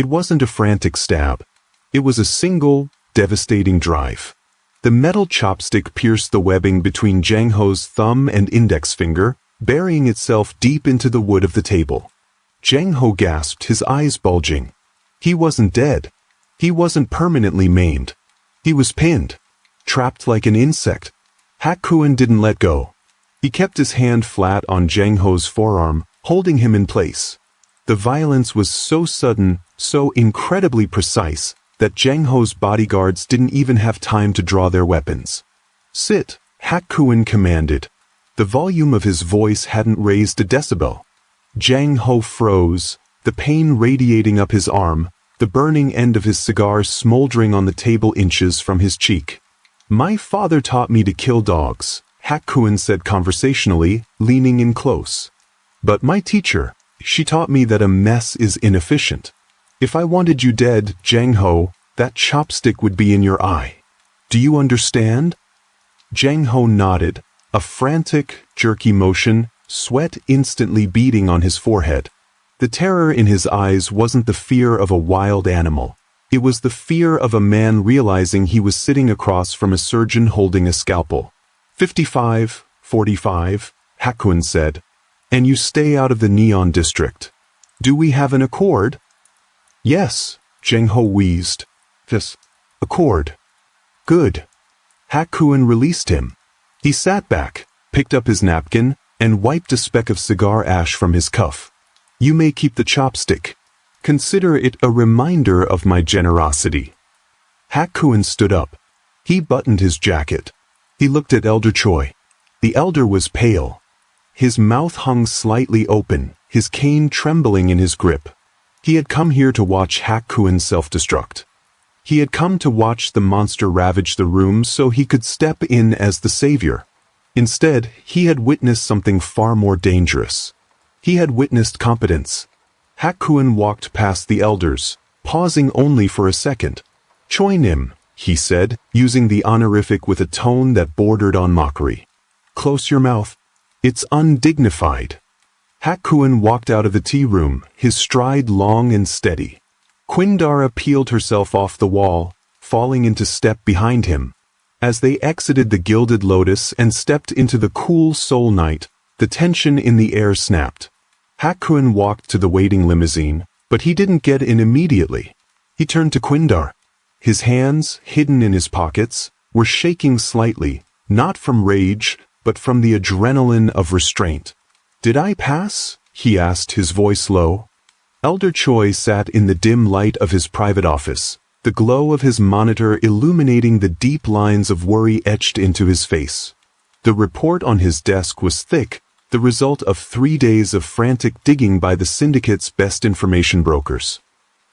It wasn't a frantic stab. It was a single, devastating drive. The metal chopstick pierced the webbing between Jang Ho's thumb and index finger, burying itself deep into the wood of the table. Jang Ho gasped, his eyes bulging. He wasn't dead. He wasn't permanently maimed. He was pinned, trapped like an insect. Hak-Kun didn't let go. He kept his hand flat on Jang Ho's forearm, holding him in place. The violence was so sudden, so incredibly precise, that Jang Ho's bodyguards didn't even have time to draw their weapons. "Sit," Hak-Kun commanded. The volume of his voice hadn't raised a decibel. Jang Ho froze, the pain radiating up his arm, the burning end of his cigar smoldering on the table inches from his cheek. "My father taught me to kill dogs," Hak-Kun said conversationally, leaning in close. "But my teacher, she taught me that a mess is inefficient. If I wanted you dead, Jang Ho, that chopstick would be in your eye. Do you understand?" Jang Ho nodded, a frantic, jerky motion, sweat instantly beading on his forehead. The terror in his eyes wasn't the fear of a wild animal. It was the fear of a man realizing he was sitting across from a surgeon holding a scalpel. 55-45, Hak-Kun said. "And you stay out of the Neon District. Do we have an accord?" "Yes," Jang Ho wheezed. "This accord. Good." Hak-Kun released him. He sat back, picked up his napkin, and wiped a speck of cigar ash from his cuff. "You may keep the chopstick. Consider it a reminder of my generosity." Hak-Kun stood up. He buttoned his jacket. He looked at Elder Choi. The elder was pale. His mouth hung slightly open, his cane trembling in his grip. He had come here to watch Hak-Kun self-destruct. He had come to watch the monster ravage the room so he could step in as the savior. Instead, he had witnessed something far more dangerous. He had witnessed competence. Hak-Kun walked past the elders, pausing only for a second. "Choi-nim," he said, using the honorific with a tone that bordered on mockery. "Close your mouth. It's undignified." Hak-Kun walked out of the tea room, his stride long and steady. Quindara peeled herself off the wall, falling into step behind him. As they exited the Gilded Lotus and stepped into the cool soul night, the tension in the air snapped. Hak-Kun walked to the waiting limousine, but he didn't get in immediately. He turned to Quindara. His hands, hidden in his pockets, were shaking slightly, not from rage, but from the adrenaline of restraint. "Did I pass?" he asked, his voice low. Elder Choi sat in the dim light of his private office, the glow of his monitor illuminating the deep lines of worry etched into his face. The report on his desk was thick, the result of 3 days of frantic digging by the syndicate's best information brokers.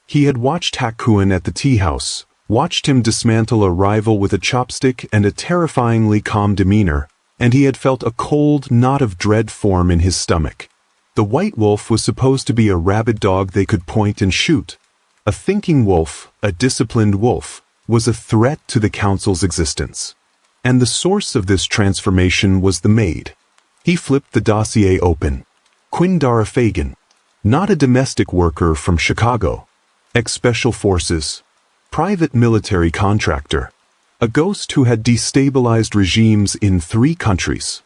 He had watched Hak-Kun at the tea house, watched him dismantle a rival with a chopstick and a terrifyingly calm demeanor, and he had felt a cold knot of dread form in his stomach. The white wolf was supposed to be a rabid dog they could point and shoot. A thinking wolf, a disciplined wolf, was a threat to the council's existence. And the source of this transformation was the maid. He flipped the dossier open. Quindara Fagan. Not a domestic worker from Chicago. Ex-Special Forces. Private military contractor. A ghost who had destabilized regimes in 3 countries.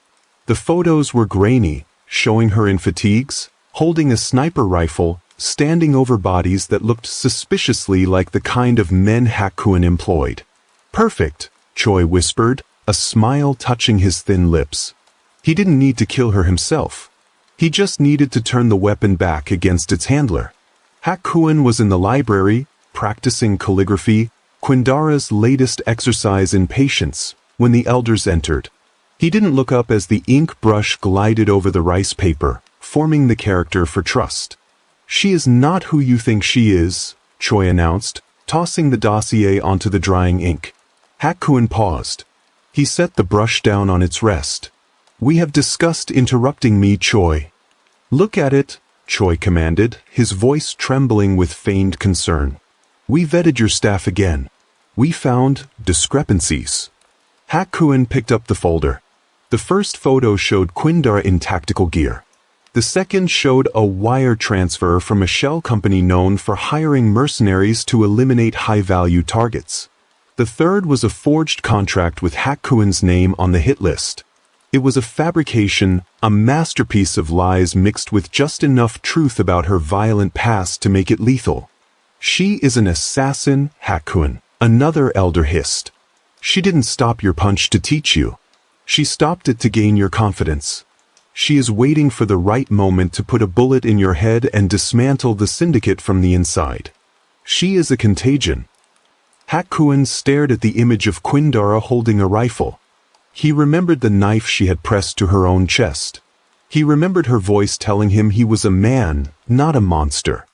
The photos were grainy, showing her in fatigues, holding a sniper rifle, standing over bodies that looked suspiciously like the kind of men Hak-Kun employed. "Perfect," Choi whispered, a smile touching his thin lips. He didn't need to kill her himself. He just needed to turn the weapon back against its handler. Hak-Kun was in the library, practicing calligraphy, Quindara's latest exercise in patience, when the elders entered. He didn't look up as the ink brush glided over the rice paper, forming the character for trust. "She is not who you think she is," Choi announced, tossing the dossier onto the drying ink. Hak-Kun paused. He set the brush down on its rest. "We have discussed interrupting me, Choi." "Look at it," Choi commanded, his voice trembling with feigned concern. "We vetted your staff again. We found discrepancies." Hak-Kun picked up the folder. The first photo showed Quindara in tactical gear. The second showed a wire transfer from a shell company known for hiring mercenaries to eliminate high-value targets. The third was a forged contract with Hak-Kun's name on the hit list. It was a fabrication, a masterpiece of lies mixed with just enough truth about her violent past to make it lethal. "She is an assassin, Hak-Kun," another elder hissed. "She didn't stop your punch to teach you. She stopped it to gain your confidence. She is waiting for the right moment to put a bullet in your head and dismantle the syndicate from the inside. She is a contagion." Hak-Kun stared at the image of Quindara holding a rifle. He remembered the knife she had pressed to her own chest. He remembered her voice telling him he was a man, not a monster.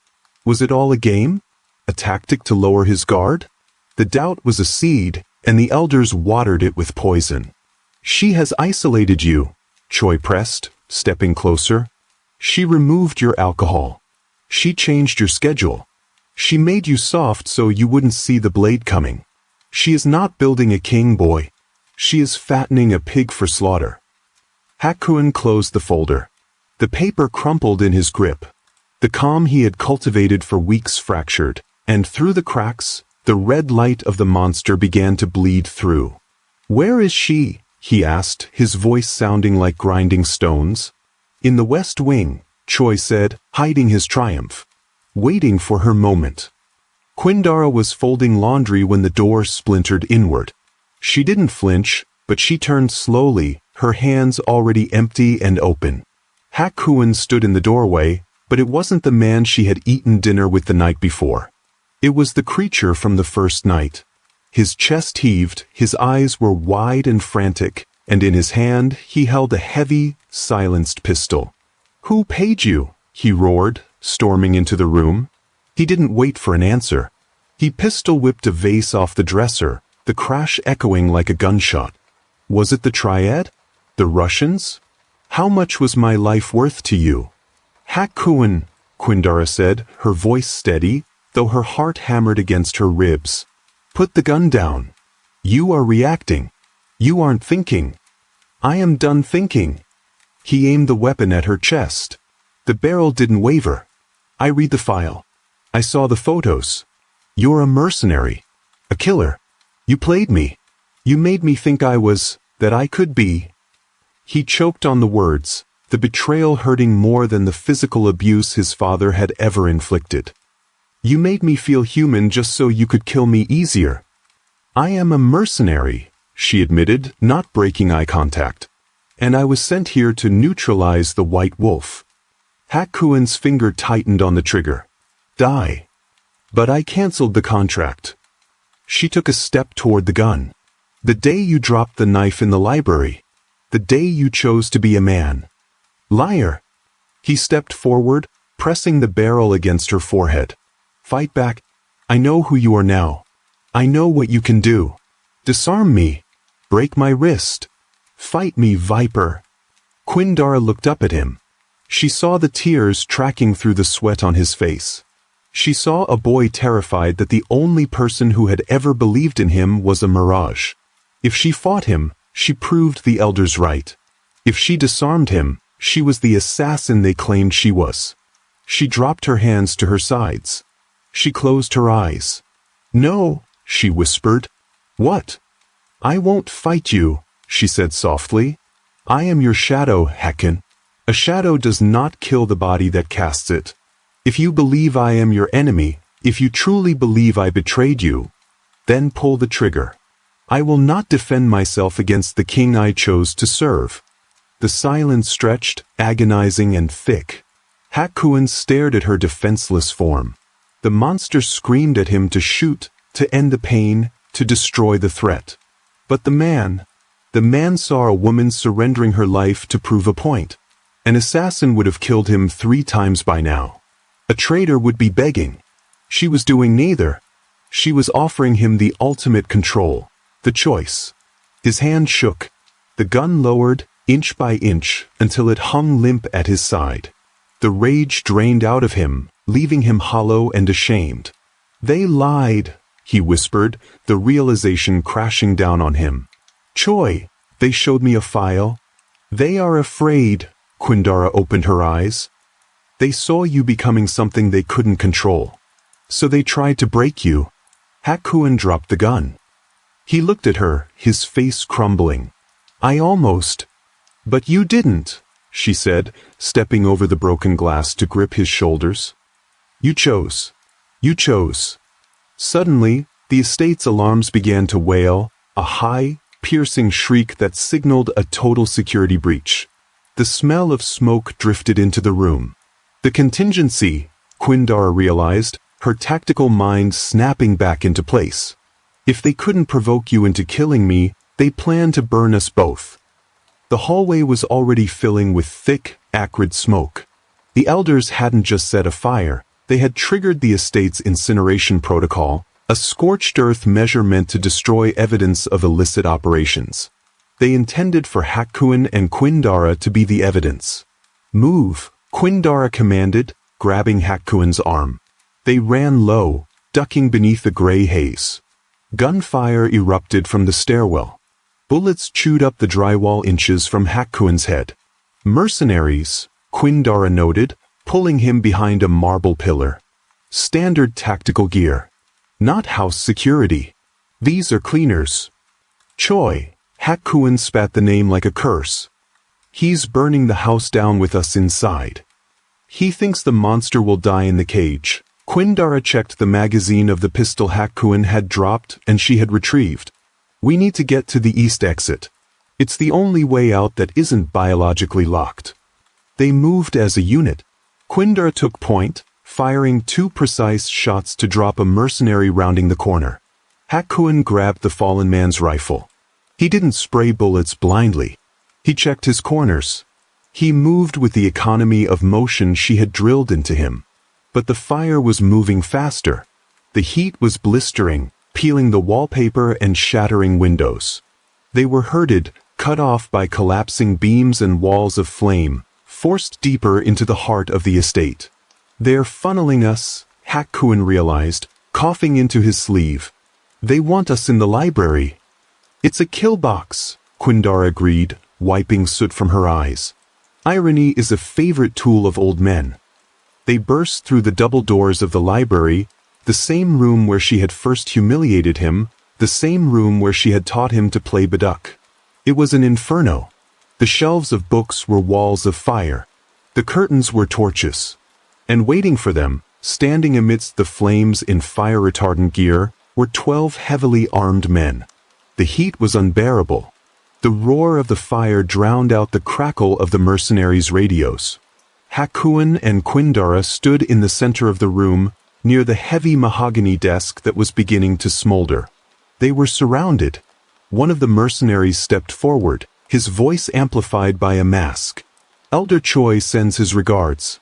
Was it all a game? A tactic to lower his guard? The doubt was a seed, and the elders watered it with poison. "She has isolated you," Choi pressed, stepping closer. "She removed your alcohol. She changed your schedule. She made you soft so you wouldn't see the blade coming. She is not building a king, boy. She is fattening a pig for slaughter." Hak-Kun closed the folder. The paper crumpled in his grip. The calm he had cultivated for weeks fractured, and through the cracks, the red light of the monster began to bleed through. "Where is she?" he asked, his voice sounding like grinding stones. "In the West Wing," Choi said, hiding his triumph. "Waiting for her moment." Quindara was folding laundry when the door splintered inward. She didn't flinch, but she turned slowly, her hands already empty and open. Hak-Kun stood in the doorway, but it wasn't the man she had eaten dinner with the night before. It was the creature from the first night. His chest heaved, his eyes were wide and frantic, and in his hand he held a heavy, silenced pistol. "Who paid you?" he roared, storming into the room. He didn't wait for an answer. He pistol-whipped a vase off the dresser, the crash echoing like a gunshot. Was it the Triad? The Russians? "How much was my life worth to you?" "Hak-Kun," Quindara said, her voice steady, though her heart hammered against her ribs. "Put the gun down. You are reacting. You aren't thinking." "I am done thinking." He aimed the weapon at her chest. The barrel didn't waver. "I read the file. I saw the photos. You're a mercenary. A killer. You played me. You made me think that I could be." He choked on the words, the betrayal hurting more than the physical abuse his father had ever inflicted. "You made me feel human just so you could kill me easier." "I am a mercenary," she admitted, not breaking eye contact. "And I was sent here to neutralize the White Wolf." Hak-Kun's finger tightened on the trigger. "Die." "But I canceled the contract." She took a step toward the gun. "The day you dropped the knife in the library. The day you chose to be a man." "Liar." He stepped forward, pressing the barrel against her forehead. "Fight back. I know who you are now. I know what you can do. Disarm me. Break my wrist. Fight me, Viper." Quindara looked up at him. She saw the tears tracking through the sweat on his face. She saw a boy terrified that the only person who had ever believed in him was a mirage. If she fought him, she proved the elders right. If she disarmed him, she was the assassin they claimed she was. She dropped her hands to her sides. She closed her eyes. "No," she whispered. "What?" "I won't fight you," she said softly. "I am your shadow, Hak-Kun. A shadow does not kill the body that casts it. If you believe I am your enemy, if you truly believe I betrayed you, then pull the trigger. I will not defend myself against the king I chose to serve. The silence stretched, agonizing and thick. Hak-Kun stared at her defenseless form. The monster screamed at him to shoot, to end the pain, to destroy the threat. But the man saw a woman surrendering her life to prove a point. An assassin would have killed him 3 times by now. A traitor would be begging. She was doing neither. She was offering him the ultimate control, the choice. His hand shook. The gun lowered, inch by inch, until it hung limp at his side. The rage drained out of him, leaving him hollow and ashamed. They lied, he whispered, the realization crashing down on him. Choi, they showed me a file. They are afraid, Quindara opened her eyes. They saw you becoming something they couldn't control. So they tried to break you. Hak-Kun dropped the gun. He looked at her, his face crumbling. I almost. But you didn't, she said, stepping over the broken glass to grip his shoulders. You chose. You chose. Suddenly, the estate's alarms began to wail, a high, piercing shriek that signaled a total security breach. The smell of smoke drifted into the room. The contingency, Quindara realized, her tactical mind snapping back into place. If they couldn't provoke you into killing me, they planned to burn us both. The hallway was already filling with thick, acrid smoke. The elders hadn't just set a fire, they had triggered the estate's incineration protocol, a scorched earth measure meant to destroy evidence of illicit operations. They intended for Hak-Kun and Quindara to be the evidence. Move, Quindara commanded, grabbing Hak-Kun's arm. They ran low, ducking beneath the gray haze. Gunfire erupted from the stairwell. Bullets chewed up the drywall inches from Hak-Kun's head. Mercenaries, Quindara noted, pulling him behind a marble pillar. Standard tactical gear. Not house security. These are cleaners. Choi, Hak-Kun spat the name like a curse. He's burning the house down with us inside. He thinks the monster will die in the cage. Quindara checked the magazine of the pistol Hak-Kun had dropped and she had retrieved. We need to get to the east exit. It's the only way out that isn't biologically locked. They moved as a unit. Quindara took point, firing 2 precise shots to drop a mercenary rounding the corner. Hak-Kun grabbed the fallen man's rifle. He didn't spray bullets blindly. He checked his corners. He moved with the economy of motion she had drilled into him. But the fire was moving faster. The heat was blistering, peeling the wallpaper and shattering windows. They were herded, cut off by collapsing beams and walls of flame, forced deeper into the heart of the estate. They're funneling us, Hak-Kun realized, coughing into his sleeve. They want us in the library. It's a kill box, Quindara agreed, wiping soot from her eyes. Irony is a favorite tool of old men. They burst through the double doors of the library, the same room where she had first humiliated him, the same room where she had taught him to play Baduk. It was an inferno. The shelves of books were walls of fire. The curtains were torches. And waiting for them, standing amidst the flames in fire-retardant gear, were 12 heavily armed men. The heat was unbearable. The roar of the fire drowned out the crackle of the mercenaries' radios. Hak-Kun and Quindara stood in the center of the room, near the heavy mahogany desk that was beginning to smolder. They were surrounded. One of the mercenaries stepped forward, his voice amplified by a mask. Elder Choi sends his regards.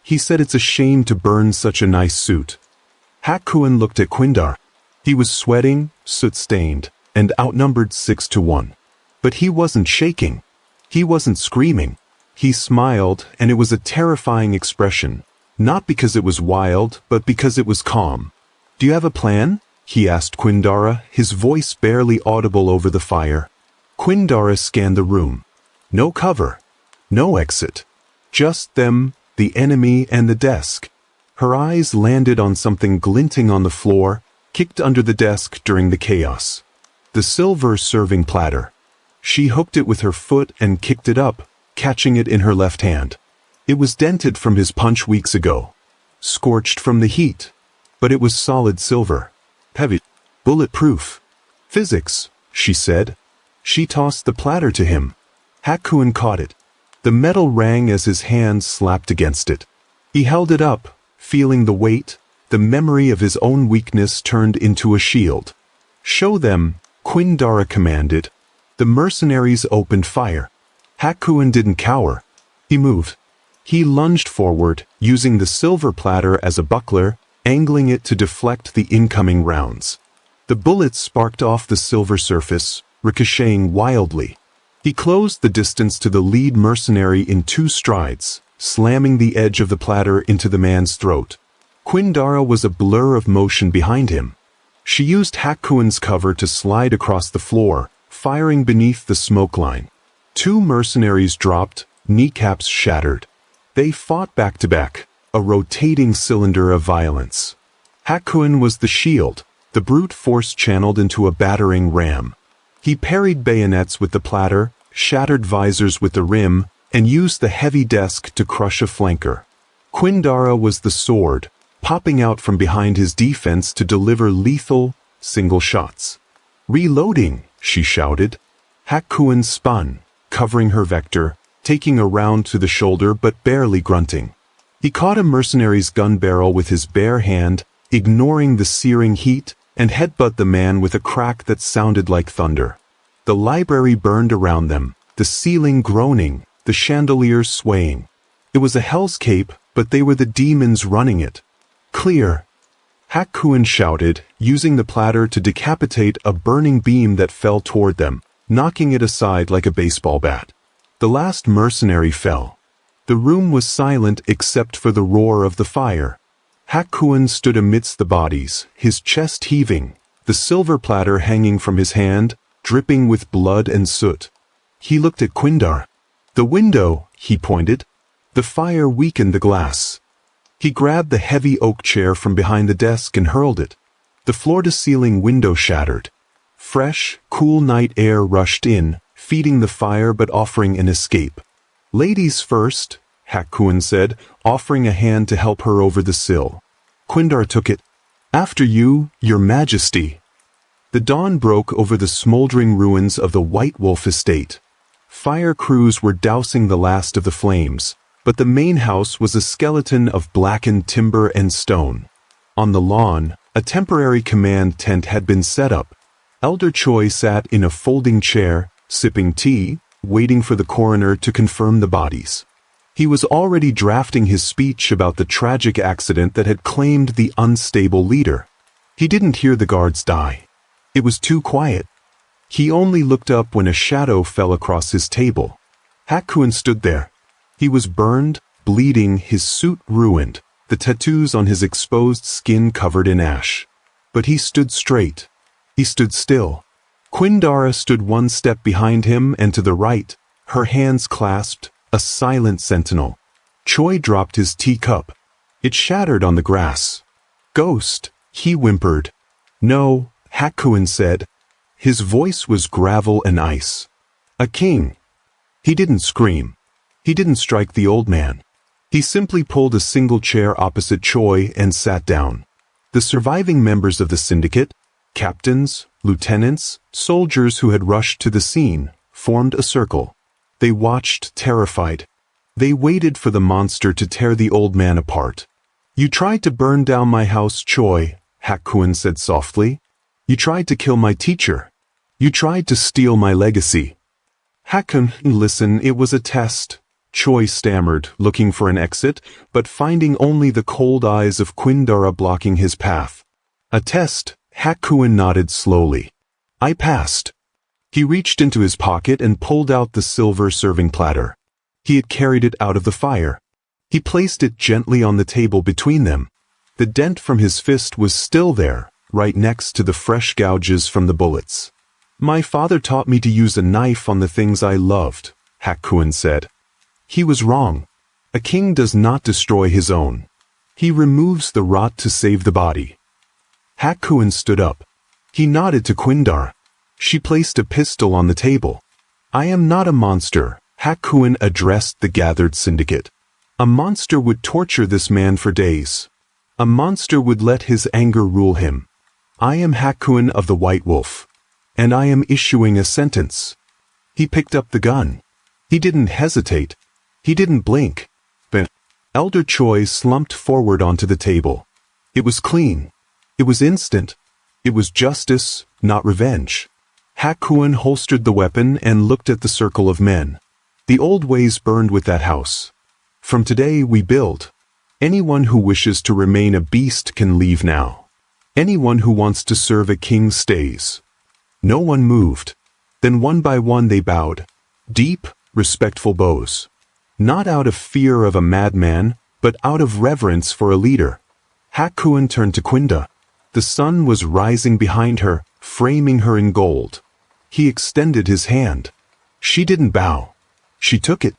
He said it's a shame to burn such a nice suit. Hak-Kun looked at Quindara. He was sweating, soot-stained, and outnumbered 6-1. But he wasn't shaking. He wasn't screaming. He smiled, and it was a terrifying expression. Not because it was wild, but because it was calm. Do you have a plan? He asked Quindara, his voice barely audible over the fire. Quindara scanned the room. No cover. No exit. Just them, the enemy, and the desk. Her eyes landed on something glinting on the floor, kicked under the desk during the chaos. The silver serving platter. She hooked it with her foot and kicked it up, catching it in her left hand. It was dented from his punch weeks ago, scorched from the heat, but it was solid silver. Heavy. Bulletproof. Physics, she said. She tossed the platter to him. Hak-Kun caught it. The metal rang as his hands slapped against it. He held it up, feeling the weight. The memory of his own weakness turned into a shield. Show them, Quindara commanded. The mercenaries opened fire. Hak-Kun didn't cower. He moved. He lunged forward, using the silver platter as a buckler, angling it to deflect the incoming rounds. The bullets sparked off the silver surface, ricocheting wildly. He closed the distance to the lead mercenary in 2 strides, slamming the edge of the platter into the man's throat. Quindara was a blur of motion behind him. She used Hak-Kun's cover to slide across the floor, firing beneath the smoke line. 2 mercenaries dropped, kneecaps shattered. They fought back to back, a rotating cylinder of violence. Hak-Kun was the shield, the brute force channeled into a battering ram. He parried bayonets with the platter, shattered visors with the rim, and used the heavy desk to crush a flanker. Quindara was the sword, popping out from behind his defense to deliver lethal, single shots. Reloading, she shouted. Hak-Kun spun, covering her vector, taking a round to the shoulder but barely grunting. He caught a mercenary's gun barrel with his bare hand, ignoring the searing heat, and headbutt the man with a crack that sounded like thunder. The library burned around them, the ceiling groaning, the chandeliers swaying. It was a hellscape, but they were the demons running it. Clear! Hak-Kun shouted, using the platter to decapitate a burning beam that fell toward them, knocking it aside like a baseball bat. The last mercenary fell. The room was silent except for the roar of the fire. Hak-Kun stood amidst the bodies, his chest heaving, the silver platter hanging from his hand, dripping with blood and soot. He looked at Quindara. The window, he pointed. The fire weakened the glass. He grabbed the heavy oak chair from behind the desk and hurled it. The floor-to-ceiling window shattered. Fresh, cool night air rushed in, feeding the fire but offering an escape. Ladies first, Hak-Kun said, offering a hand to help her over the sill. Quindara took it. After you, your majesty. The dawn broke over the smoldering ruins of the White Wolf estate. Fire crews were dousing the last of the flames, but the main house was a skeleton of blackened timber and stone. On the lawn, a temporary command tent had been set up. Elder Choi sat in a folding chair, sipping tea, waiting for the coroner to confirm the bodies. He was already drafting his speech about the tragic accident that had claimed the unstable leader. He didn't hear the guards die. It was too quiet. He only looked up when a shadow fell across his table. Hak-Kun stood there. He was burned, bleeding, his suit ruined, the tattoos on his exposed skin covered in ash. But he stood straight. He stood still. Quindara stood 1 step behind him and to the right, her hands clasped, a silent sentinel. Choi dropped his teacup. It shattered on the grass. Ghost, he whimpered. No, Hak-Kun said. His voice was gravel and ice. A king. He didn't scream. He didn't strike the old man. He simply pulled a single chair opposite Choi and sat down. The surviving members of the syndicate, captains, lieutenants, soldiers who had rushed to the scene, formed a circle. They watched, terrified. They waited for the monster to tear the old man apart. You tried to burn down my house, Choi, Hak-Kun said softly. You tried to kill my teacher. You tried to steal my legacy. Hak-Kun, listen, it was a test, Choi stammered, looking for an exit, but finding only the cold eyes of Quindara blocking his path. A test, Hak-Kun nodded slowly. I passed. He reached into his pocket and pulled out the silver serving platter. He had carried it out of the fire. He placed it gently on the table between them. The dent from his fist was still there, right next to the fresh gouges from the bullets. My father taught me to use a knife on the things I loved, Hak-Kun said. He was wrong. A king does not destroy his own. He removes the rot to save the body. Hak-Kun stood up. He nodded to Quindara. She placed a pistol on the table. I am not a monster, Hak-Kun addressed the gathered syndicate. A monster would torture this man for days. A monster would let his anger rule him. I am Hak-Kun of the White Wolf, and I am issuing a sentence. He picked up the gun. He didn't hesitate. He didn't blink. But Elder Choi slumped forward onto the table. It was clean. It was instant. It was justice, not revenge. Hak-Kun holstered the weapon and looked at the circle of men. The old ways burned with that house. From today we build. Anyone who wishes to remain a beast can leave now. Anyone who wants to serve a king stays. No one moved. Then one by one they bowed. Deep, respectful bows. Not out of fear of a madman, but out of reverence for a leader. Hak-Kun turned to Quinda. The sun was rising behind her, framing her in gold. He extended his hand. She didn't bow. She took it.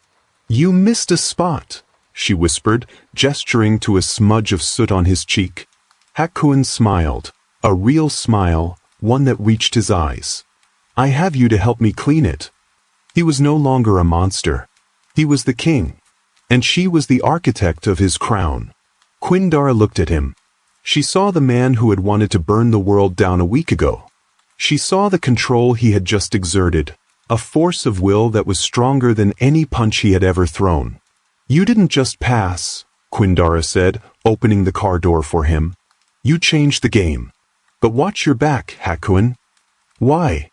You missed a spot, she whispered, gesturing to a smudge of soot on his cheek. Hak-Kun smiled. A real smile, one that reached his eyes. I have you to help me clean it. He was no longer a monster. He was the king. And she was the architect of his crown. Quindara looked at him. She saw the man who had wanted to burn the world down a week ago. She saw the control he had just exerted, a force of will that was stronger than any punch he had ever thrown. You didn't just pass, Quindara said, opening the car door for him. You changed the game. But watch your back, Hak-Kun. Why?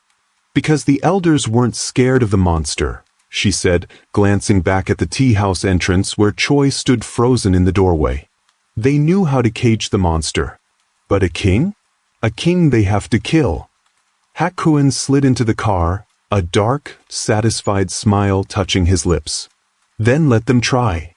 Because the elders weren't scared of the monster, she said, glancing back at the tea house entrance where Choi stood frozen in the doorway. They knew how to cage the monster. But a king? A king they have to kill. Hak-Kun slid into the car, a dark, satisfied smile touching his lips. Then let them try.